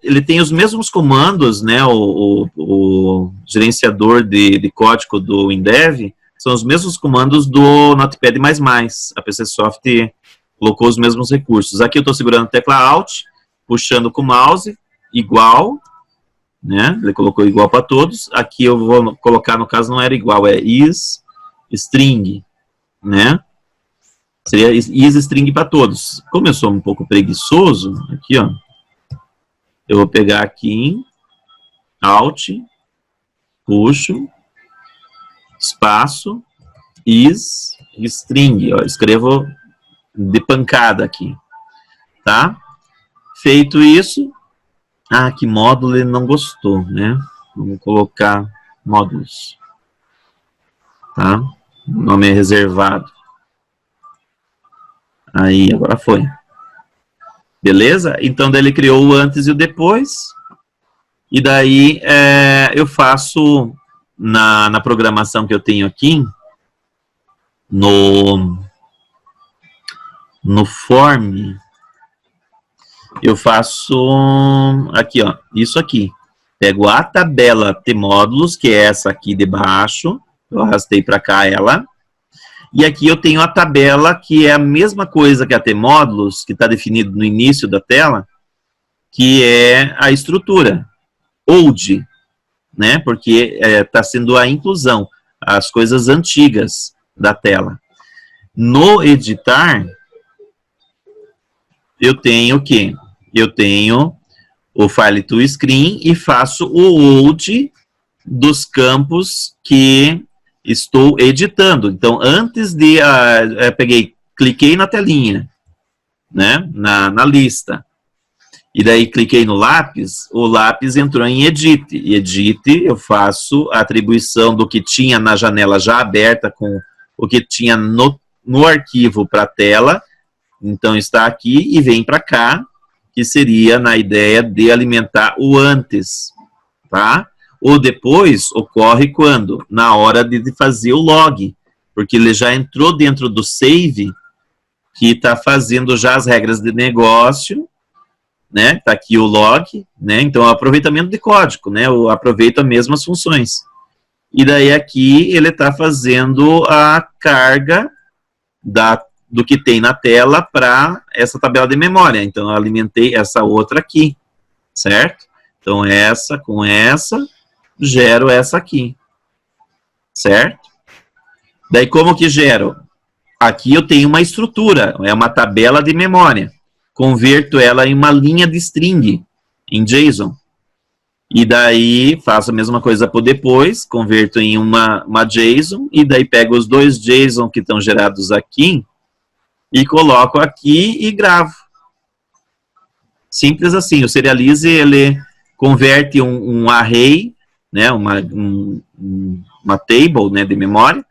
ele tem os mesmos comandos, né? O gerenciador de código do WinDev são os mesmos comandos do Notepad++. A PCSoft colocou os mesmos recursos. Aqui eu estou segurando a tecla Alt. puxando com o mouse, igual, né? Ele colocou igual para todos. Aqui eu vou colocar, no caso, não era igual, é is string, né? Seria is string para todos. Como eu sou um pouco preguiçoso, aqui, ó, eu vou pegar aqui, alt, puxo, espaço, is string, ó, escrevo de pancada aqui, tá? Feito isso, que módulo ele não gostou, né? Vamos colocar módulos, tá? O nome é reservado. Aí, agora foi. Beleza? Então, daí ele criou o antes e o depois. E daí, eu faço, na programação que eu tenho aqui, no form, eu faço aqui, ó, isso aqui. Pego a tabela tmódulos, que é essa aqui de baixo, eu arrastei para cá ela. E aqui eu tenho a tabela, que é a mesma coisa que a tmódulos, que está definido no início da tela, que é a estrutura, old, né? Porque está sendo a inclusão, as coisas antigas da tela. No editar, eu tenho o quê? Eu tenho o file to screen e faço o old dos campos que estou editando. Então, antes de... cliquei na telinha, né? Na lista. E daí, cliquei no lápis, o lápis entrou em edit. E edit, eu faço a atribuição do que tinha na janela já aberta com o que tinha no arquivo para a tela. Então, está aqui e vem para cá, que seria na ideia de alimentar o antes, tá? O depois ocorre quando? Na hora de fazer o log, porque ele já entrou dentro do save, que está fazendo já as regras de negócio, né? Está aqui o log, né? Então, aproveitamento de código, né? Eu aproveito as mesmas funções. E daí aqui ele está fazendo a carga do que tem na tela para essa tabela de memória. Então, eu alimentei essa outra aqui, certo? Então, essa com essa, gero essa aqui, certo? Daí, como que gero? Aqui eu tenho uma estrutura, é uma tabela de memória. Converto ela em uma linha de string, em JSON. E daí, faço a mesma coisa por depois, converto em uma JSON, e daí pego os dois JSON que estão gerados aqui, e coloco aqui e gravo. Simples assim. O Serialize, ele converte um array, né, uma table, né, de memória,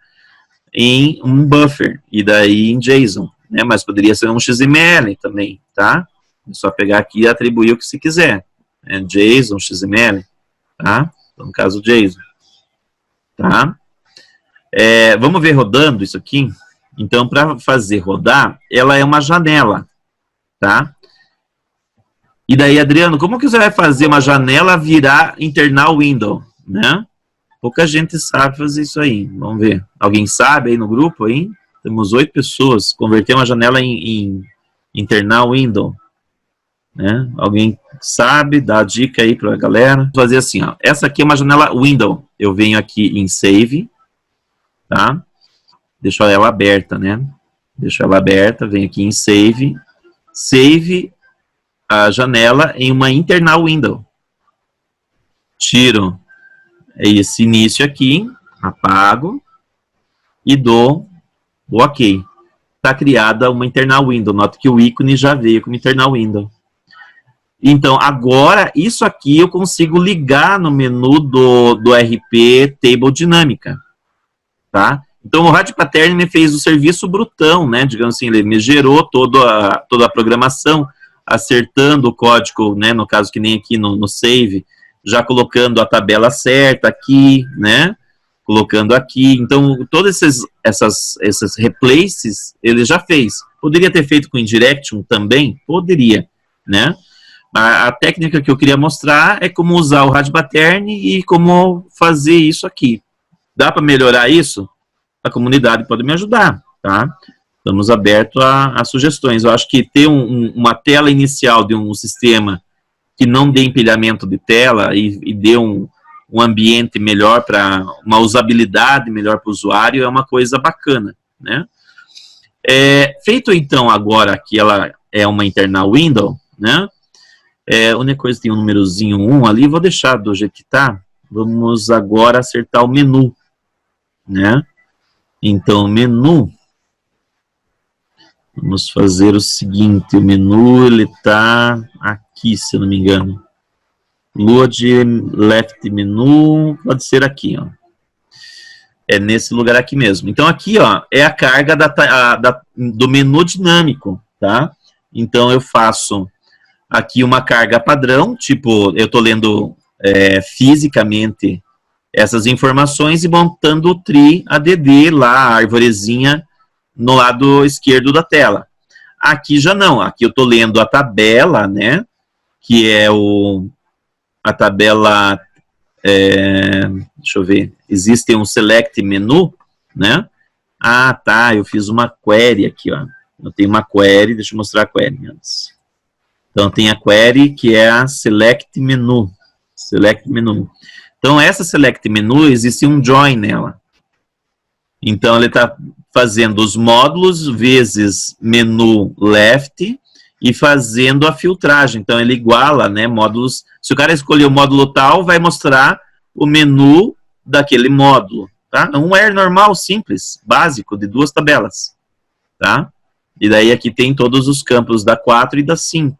em um buffer, e daí em JSON, né, mas poderia ser um XML também, tá? É só pegar aqui e atribuir o que se quiser. JSON, XML, tá? Então, no caso, JSON, tá? Vamos ver rodando isso aqui? Então, para fazer rodar, ela é uma janela, tá? E daí, Adriano, como que você vai fazer uma janela virar internal window, né? Pouca gente sabe fazer isso aí. Vamos ver. Alguém sabe aí no grupo, aí? Temos 8 pessoas. Converter uma janela em internal window, né? Alguém sabe? Dá a dica aí para a galera. Vou fazer assim, ó. Essa aqui é uma janela window. Eu venho aqui em save, tá? Deixo ela aberta, né? Deixo ela aberta, venho aqui em save. Save a janela em uma internal window. Tiro esse início aqui, apago e dou o OK. Está criada uma internal window. Nota que o ícone já veio como internal window. Então, agora, isso aqui eu consigo ligar no menu do RP Table Dinâmica, tá? Então, o Rádio Pattern me fez o serviço brutão, né? Digamos assim, ele me gerou toda a programação, acertando o código, né? No caso, que nem aqui no save, já colocando a tabela certa aqui, né? Colocando aqui. Então, todos esses replaces, ele já fez. Poderia ter feito com indirection também? Poderia, né? A técnica que eu queria mostrar é como usar o Rádio Pattern e como fazer isso aqui. Dá para melhorar isso? A comunidade pode me ajudar, tá? Estamos abertos a sugestões. Eu acho que ter uma tela inicial de um sistema que não dê empilhamento de tela e dê um ambiente melhor para uma usabilidade melhor para o usuário é uma coisa bacana, né? Feito então agora que ela é uma internal window, né? A única coisa tem um númerozinho 1 ali, vou deixar do jeito que tá. Vamos agora acertar o menu, né? Então, menu, vamos fazer o seguinte, o menu ele tá aqui, se eu não me engano. Load left menu, pode ser aqui, ó. É nesse lugar aqui mesmo. Então aqui, ó, é a carga do menu dinâmico, tá? Então eu faço aqui uma carga padrão, tipo, eu tô lendo fisicamente essas informações e montando o tree ADD lá, a arvorezinha no lado esquerdo da tela. Aqui já não, aqui eu tô lendo a tabela, né? Que é a tabela, deixa eu ver, existe um select menu, né? Ah, tá, eu fiz uma query aqui, ó. Eu tenho uma query, deixa eu mostrar a query antes. Então, tem a query que é a select menu. Select menu. Então, essa select menu, existe um join nela. Então, ele está fazendo os módulos vezes menu left e fazendo a filtragem. Então, ele iguala, né, módulos. Se o cara escolher o módulo tal, vai mostrar o menu daquele módulo, tá? Um where normal, simples, básico, de 2 tabelas, tá? E daí aqui tem todos os campos da 4 e da 5,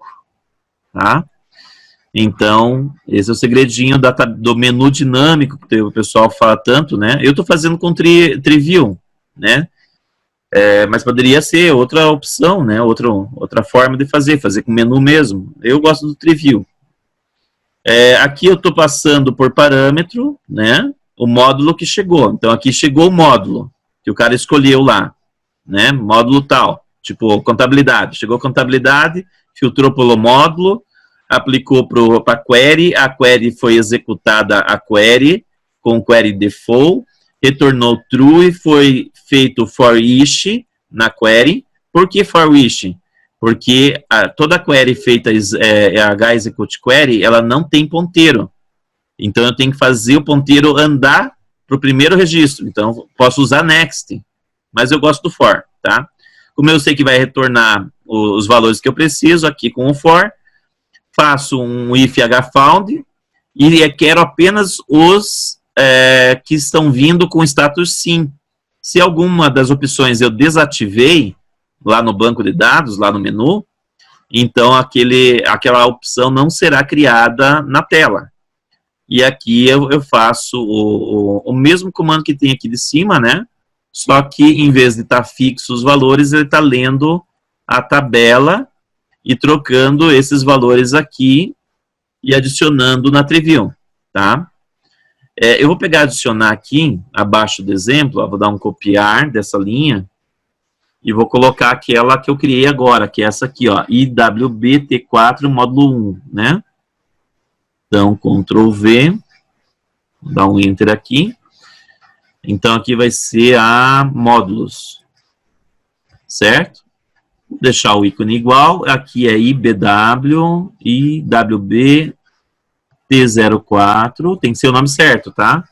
tá? Então, esse é o segredinho do menu dinâmico, que o pessoal fala tanto, né? Eu estou fazendo com Triview, né? Mas poderia ser outra opção, né? Outra forma de fazer com menu mesmo. Eu gosto do Triview. Aqui eu estou passando por parâmetro, né? O módulo que chegou. Então, aqui chegou o módulo que o cara escolheu lá, né? Módulo tal, tipo contabilidade. Chegou contabilidade, filtrou pelo módulo, aplicou para a query foi executada a query com query default, retornou true e foi feito for each na query. Por que for each? Porque toda query feita HExecute query, ela não tem ponteiro. Então, eu tenho que fazer o ponteiro andar para o primeiro registro. Então, posso usar next, mas eu gosto do for, tá? Como eu sei que vai retornar os valores que eu preciso aqui com o for, faço um if hfound e quero apenas os que estão vindo com status sim. Se alguma das opções eu desativei lá no banco de dados, lá no menu, então aquela opção não será criada na tela. E aqui eu faço o mesmo comando que tem aqui de cima, né? Só que em vez de estar fixo os valores, ele está lendo a tabela e trocando esses valores aqui e adicionando na Triview, tá? Eu vou pegar e adicionar aqui, abaixo do exemplo, ó, vou dar um copiar dessa linha e vou colocar aquela que eu criei agora, que é essa aqui, ó, IWBT4 módulo 1, né? Então, Ctrl V, vou dar um Enter aqui. Então, aqui vai ser a módulos, certo? Vou deixar o ícone igual, aqui é IBW, IWB, T04, tem que ser o nome certo, tá?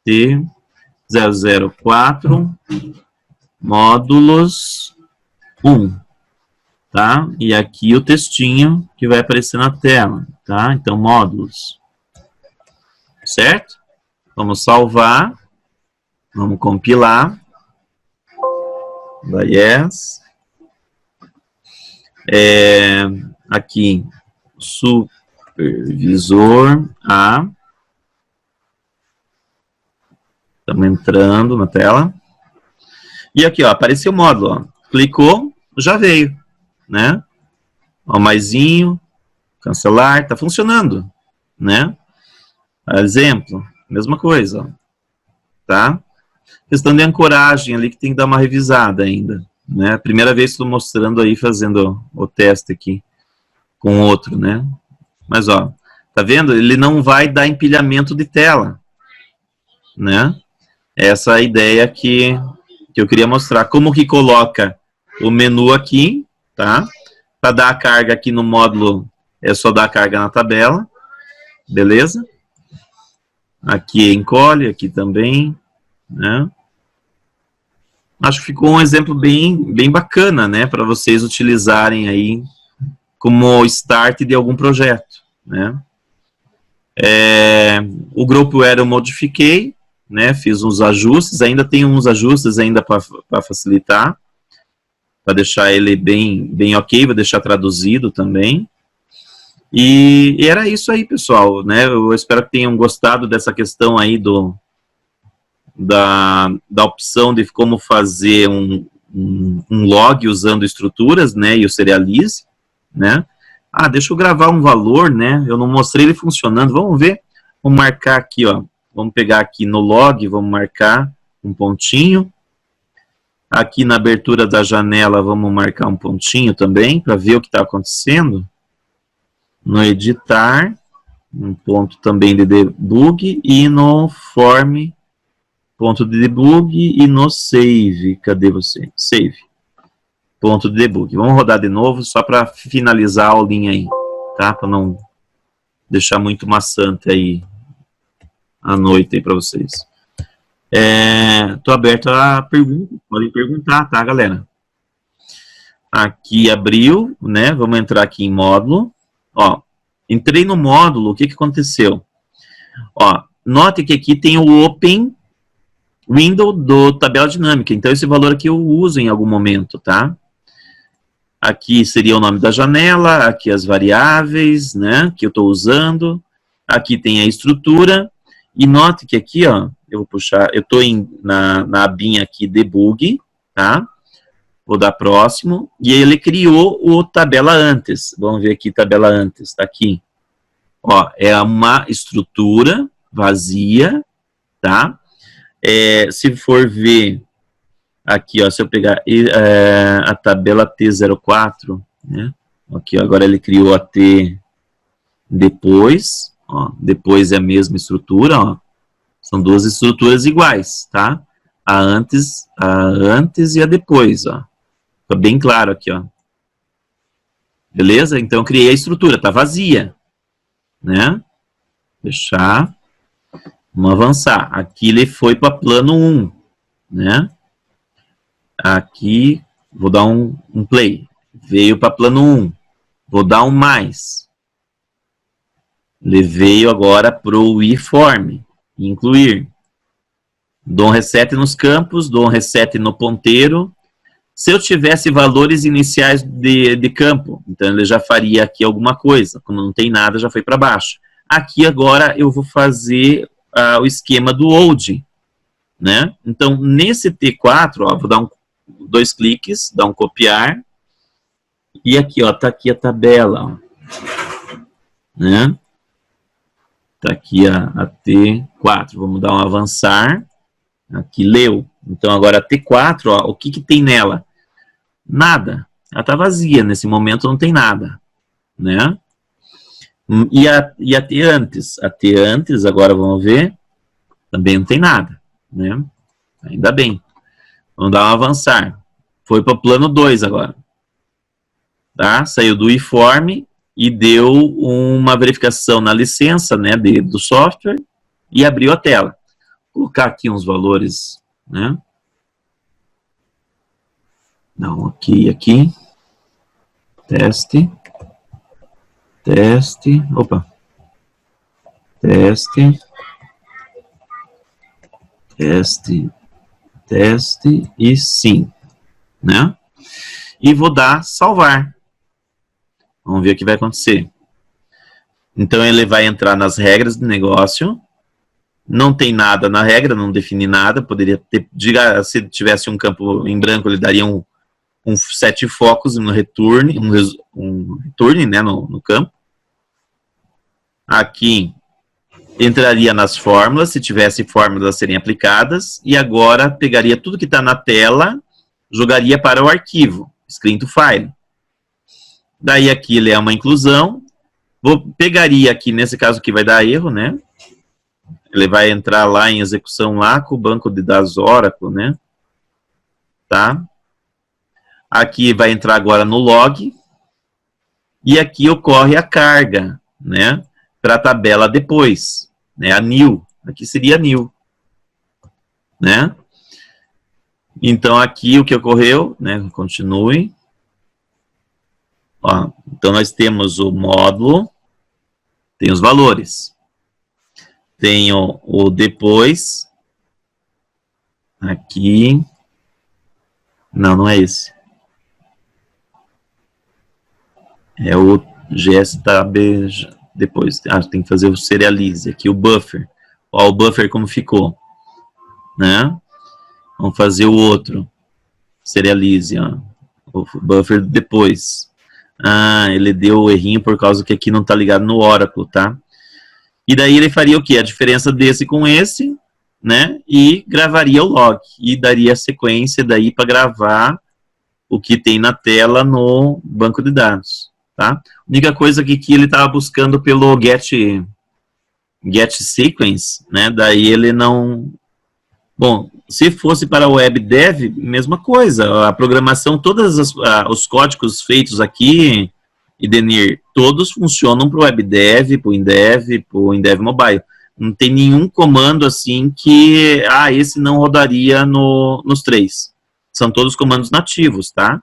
T004, módulos 1, tá? E aqui o textinho que vai aparecer na tela, tá? Então, módulos, certo? Vamos salvar, vamos compilar, yes. Aqui, supervisor A, estamos entrando na tela, e aqui, ó, apareceu o módulo, ó. Clicou, já veio, né? Ó, maisinho, cancelar, tá funcionando, né? Exemplo, mesma coisa, ó. Tá? Questão de ancoragem ali que tem que dar uma revisada ainda, né? Primeira vez que estou mostrando aí, fazendo o teste aqui com outro, né? Mas, ó, tá vendo? Ele não vai dar empilhamento de tela, né? Essa é a ideia que eu queria mostrar. Como que coloca o menu aqui, tá? Para dar a carga aqui no módulo, é só dar a carga na tabela, beleza? Aqui encolhe, aqui também, né? Acho que ficou um exemplo bem bacana, né? Para vocês utilizarem aí como start de algum projeto, né? O GroupWare eu modifiquei, né? Fiz uns ajustes, ainda tem uns ajustes ainda para facilitar, para deixar ele bem ok, vou deixar traduzido também. E era isso aí, pessoal, né? Eu espero que tenham gostado dessa questão aí da opção de como fazer um log usando estruturas, né? E o serialize, né? Ah, deixa eu gravar um valor, né? Eu não mostrei ele funcionando. Vamos ver. Vamos marcar aqui, ó. Vamos pegar aqui no log, vamos marcar um pontinho. Aqui na abertura da janela, vamos marcar um pontinho também, para ver o que está acontecendo. No editar, um ponto também de debug. E no form, ponto de debug. E no save, cadê você? Save. Ponto de debug. Vamos rodar de novo, só para finalizar a aulinha aí, tá? Para não deixar muito maçante aí à noite aí para vocês. Tô aberto a perguntas, podem perguntar, tá, galera? Aqui abriu, né? Vamos entrar aqui em módulo. Ó, entrei no módulo, o que aconteceu? Ó, note que aqui tem o Open Window do tabela dinâmica, então esse valor aqui eu uso em algum momento, tá? Aqui seria o nome da janela, aqui as variáveis, né, que eu estou usando. Aqui tem a estrutura. E note que aqui, ó, eu vou puxar, eu estou na abinha aqui debug, tá? Vou dar próximo. E ele criou o tabela antes. Vamos ver aqui, tabela antes, tá aqui. Ó, é uma estrutura vazia, tá? Se for ver aqui, ó, se eu pegar a tabela T04, né? Aqui, ó, agora ele criou a T depois, ó, depois é a mesma estrutura, ó. São duas estruturas iguais, tá? A antes e a depois, ó. Fica bem claro aqui, ó. Beleza? Então eu criei a estrutura, tá vazia, né? Fechar. Vamos avançar. Aqui ele foi para plano 1, né? Aqui, vou dar um play. Veio para plano 1. Vou dar um mais. Ele veio agora para o iForm. Incluir. Dou um reset nos campos, dou um reset no ponteiro. Se eu tivesse valores iniciais de campo, então ele já faria aqui alguma coisa. Quando não tem nada, já foi para baixo. Aqui agora eu vou fazer o esquema do old, né? Então, nesse T4, ó, vou dar dois cliques, dar um copiar, e aqui, ó, tá aqui a tabela, ó, né? Tá aqui a T4, vamos dar um avançar, aqui leu, então agora a T4, ó, o que tem nela? Nada, ela tá vazia, nesse momento não tem nada, né? E a T antes, agora vamos ver, também não tem nada, né? Ainda bem. Vamos dar um avançar. Foi para o plano 2 agora. Tá? Saiu do iForm e deu uma verificação na licença, né, do software e abriu a tela. Vou colocar aqui uns valores, né? Dá um ok aqui. Teste. Teste. Opa. Teste. Teste. Teste e sim, né? E vou dar salvar. Vamos ver o que vai acontecer. Então ele vai entrar nas regras do negócio. Não tem nada na regra, não define nada. Poderia ter, se tivesse um campo em branco, ele daria um set focus no return, um return, né, no campo. Aqui entraria nas fórmulas, se tivesse fórmulas a serem aplicadas, e agora pegaria tudo que está na tela, jogaria para o arquivo, screen to file. Daí aqui ele é uma inclusão, pegaria aqui, nesse caso aqui vai dar erro, né? Ele vai entrar lá em execução lá com o banco de dados Oracle, né? Tá? Aqui vai entrar agora no log. E aqui ocorre a carga, né? Para a tabela depois, né? A new. Aqui seria new, né? Então, aqui o que ocorreu, né? Continue. Ó, então, nós temos o módulo, tem os valores. Tem o depois. Aqui. Não é esse. É o GSTAB depois. Tem que fazer o serialize. Aqui o buffer. Ó, o buffer como ficou. Né? Vamos fazer o outro. Serialize, ó. O buffer depois. Ele deu o errinho por causa que aqui não está ligado no Oracle, tá? E daí ele faria o quê? A diferença desse com esse, né? E gravaria o log. E daria a sequência daí para gravar o que tem na tela no banco de dados, tá? A única coisa que ele estava buscando pelo get sequence, né? Daí ele não... Bom, se fosse para o web dev, mesma coisa. A programação, todos os códigos feitos aqui, Idenir, todos funcionam para o web dev, para o InDev Mobile. Não tem nenhum comando assim que, esse não rodaria nos três. São todos comandos nativos, tá?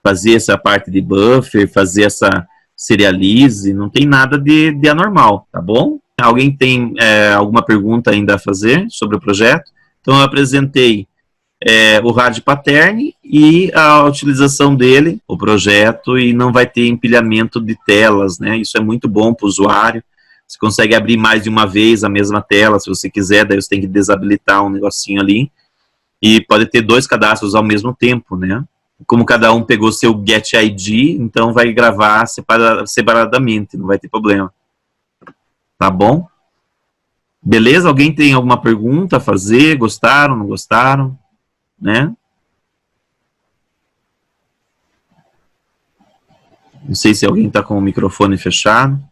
Fazer essa parte de buffer, fazer essa serialize, não tem nada de anormal, tá bom? Alguém tem alguma pergunta ainda a fazer sobre o projeto? Então, eu apresentei o RAD Pattern e a utilização dele, o projeto, e não vai ter empilhamento de telas, né? Isso é muito bom para o usuário. Você consegue abrir mais de uma vez a mesma tela, se você quiser, daí você tem que desabilitar um negocinho ali. E pode ter 2 cadastros ao mesmo tempo, né? Como cada um pegou seu Get ID, então vai gravar separadamente, não vai ter problema. Tá bom? Beleza? Alguém tem alguma pergunta a fazer? Gostaram, não gostaram? Né? Não sei se alguém está com o microfone fechado.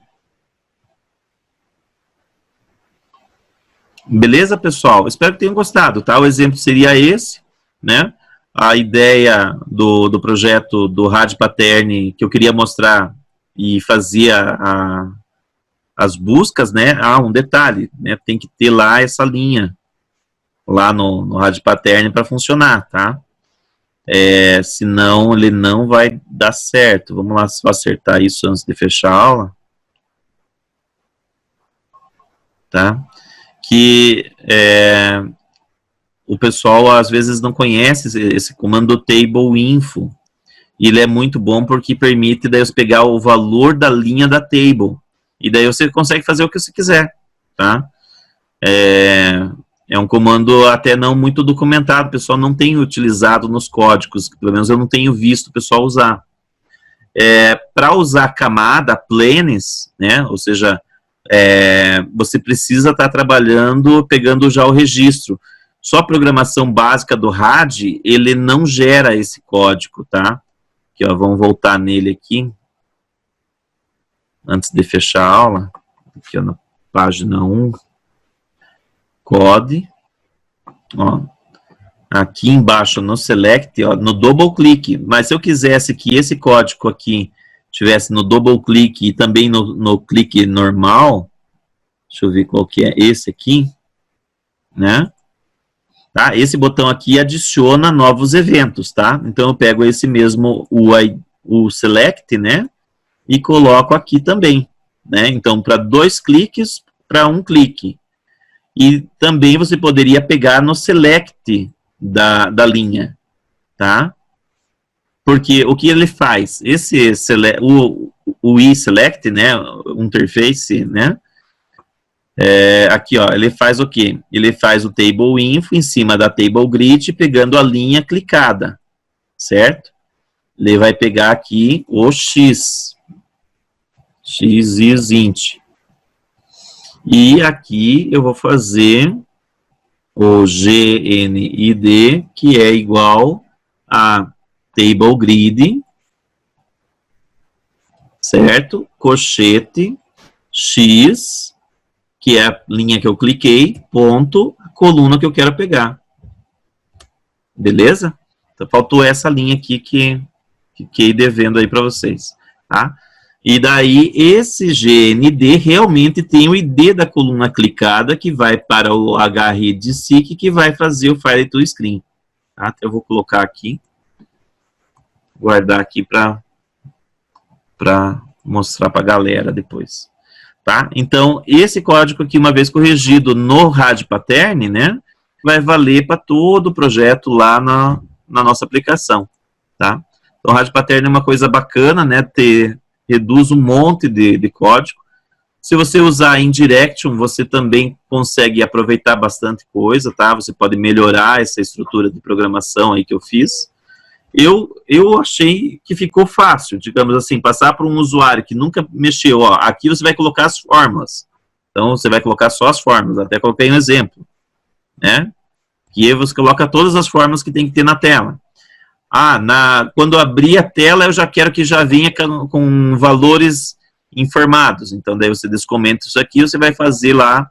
Beleza, pessoal? Espero que tenham gostado, tá? O exemplo seria esse, né? A ideia do projeto do RAD Pattern que eu queria mostrar e fazia as buscas, né? Um detalhe, né? Tem que ter lá essa linha lá no RAD Pattern para funcionar, tá? Senão ele não vai dar certo. Vamos lá só acertar isso antes de fechar a aula. Tá? Que o pessoal às vezes não conhece esse comando table info. E ele é muito bom porque permite daí você pegar o valor da linha da table. E daí você consegue fazer o que você quiser, tá? É um comando até não muito documentado, o pessoal não tem utilizado nos códigos, pelo menos eu não tenho visto o pessoal usar. Para usar a camada planes, né, ou seja, você precisa estar trabalhando, pegando já o registro. Só a programação básica do RAD, ele não gera esse código, tá? Aqui, ó, vamos voltar nele aqui. Antes de fechar a aula, aqui ó, na página 1, code, ó, aqui embaixo no select, ó, no double click, mas se eu quisesse que esse código aqui tivesse no double click e também no clique normal, deixa eu ver qual que é esse aqui, né? Tá? Esse botão aqui adiciona novos eventos, tá? Então eu pego esse mesmo, o select, né? E coloco aqui também, né? Então, para 2 cliques, para 1 clique. E também você poderia pegar no select da linha, tá? Porque o que ele faz? O eSelect, né? O interface, né? Aqui, ó, ele faz o quê? Ele faz o table info em cima da table grid, pegando a linha clicada, certo? Ele vai pegar aqui o X is int. E aqui eu vou fazer o GNID, que é igual a table grid, certo? Cochete X, que é a linha que eu cliquei, ponto, a coluna que eu quero pegar. Beleza? Então, faltou essa linha aqui que fiquei devendo aí para vocês, tá? E daí, esse GND realmente tem o ID da coluna clicada, que vai para o HRED SIC, que vai fazer o File to Screen. Tá? Eu vou colocar aqui, guardar aqui para mostrar para a galera depois. Tá? Então, esse código aqui, uma vez corrigido no RAD Pattern, né, vai valer para todo o projeto lá na nossa aplicação. Tá? Então, o RAD Pattern é uma coisa bacana, né, reduz um monte de código. Se você usar Indirection, você também consegue aproveitar bastante coisa, tá? Você pode melhorar essa estrutura de programação aí que eu fiz. Eu achei que ficou fácil, digamos assim, passar para um usuário que nunca mexeu. Ó, aqui você vai colocar as fórmulas. Então, você vai colocar só as fórmulas. Até coloquei um exemplo, né? Que você coloca todas as fórmulas que tem que ter na tela. Quando eu abrir a tela, eu já quero que já venha com valores informados. Então, daí você descomenta isso aqui, você vai fazer lá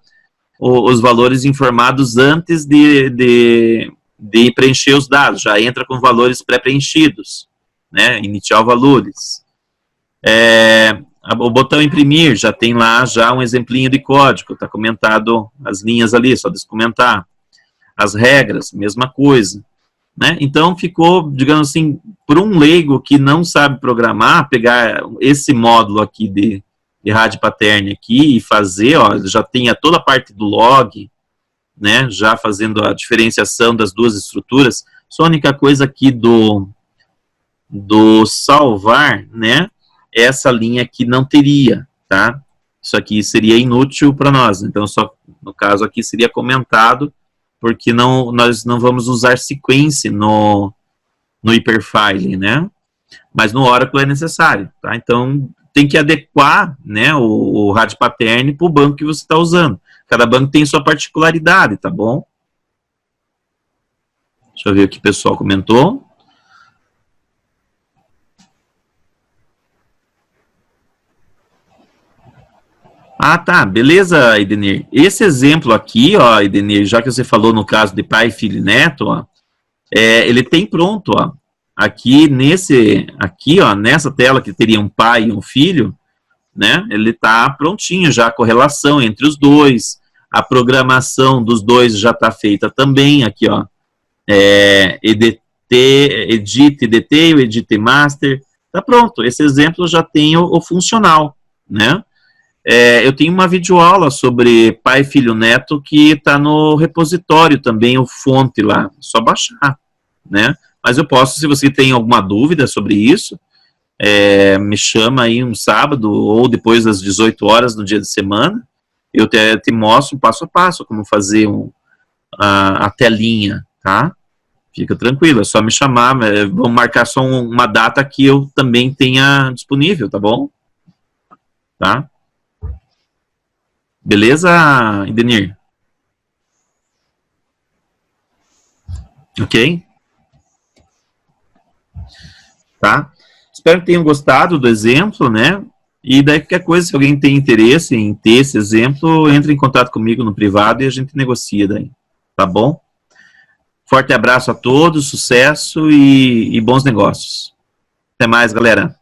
os valores informados antes de preencher os dados. Já entra com valores pré-preenchidos, né? Inicial valores. O botão imprimir, já tem lá já um exemplinho de código, está comentado as linhas ali, só descomentar. As regras, mesma coisa. Né? Então, ficou, digamos assim, por um leigo que não sabe programar, pegar esse módulo aqui de RAD Pattern aqui e fazer, ó, já tem toda a parte do log, né, já fazendo a diferenciação das duas estruturas. Só a única coisa aqui do salvar, né, essa linha aqui não teria, tá? Isso aqui seria inútil para nós. Então, só no caso aqui seria comentado, porque nós não vamos usar sequência no Hyperfile, né? Mas no Oracle é necessário, tá? Então, tem que adequar, né, o RAD Pattern para o banco que você está usando. Cada banco tem sua particularidade, tá bom? Deixa eu ver o que o pessoal comentou. Tá, beleza, Edenir. Esse exemplo aqui, ó, Edenir, já que você falou no caso de pai, filho e neto, ó, ele tem pronto, ó, aqui ó, nessa tela que teria um pai e um filho, né, ele tá prontinho já, a correlação entre os dois, a programação dos dois já tá feita também, aqui, ó, edit, EDT, o edit master, tá pronto, esse exemplo já tem o funcional, né. Eu tenho uma videoaula sobre pai, filho, neto que está no repositório também, o fonte lá, só baixar, né? Mas eu posso, se você tem alguma dúvida sobre isso, me chama aí um sábado ou depois das 18 horas no dia de semana, eu te mostro passo a passo como fazer a telinha, tá? Fica tranquilo, é só me chamar, vamos marcar só uma data que eu também tenha disponível, tá bom? Tá? Beleza, Edenir? Ok? Tá? Espero que tenham gostado do exemplo, né? E daí qualquer coisa, se alguém tem interesse em ter esse exemplo, entre em contato comigo no privado e a gente negocia daí. Tá bom? Forte abraço a todos, sucesso e bons negócios. Até mais, galera.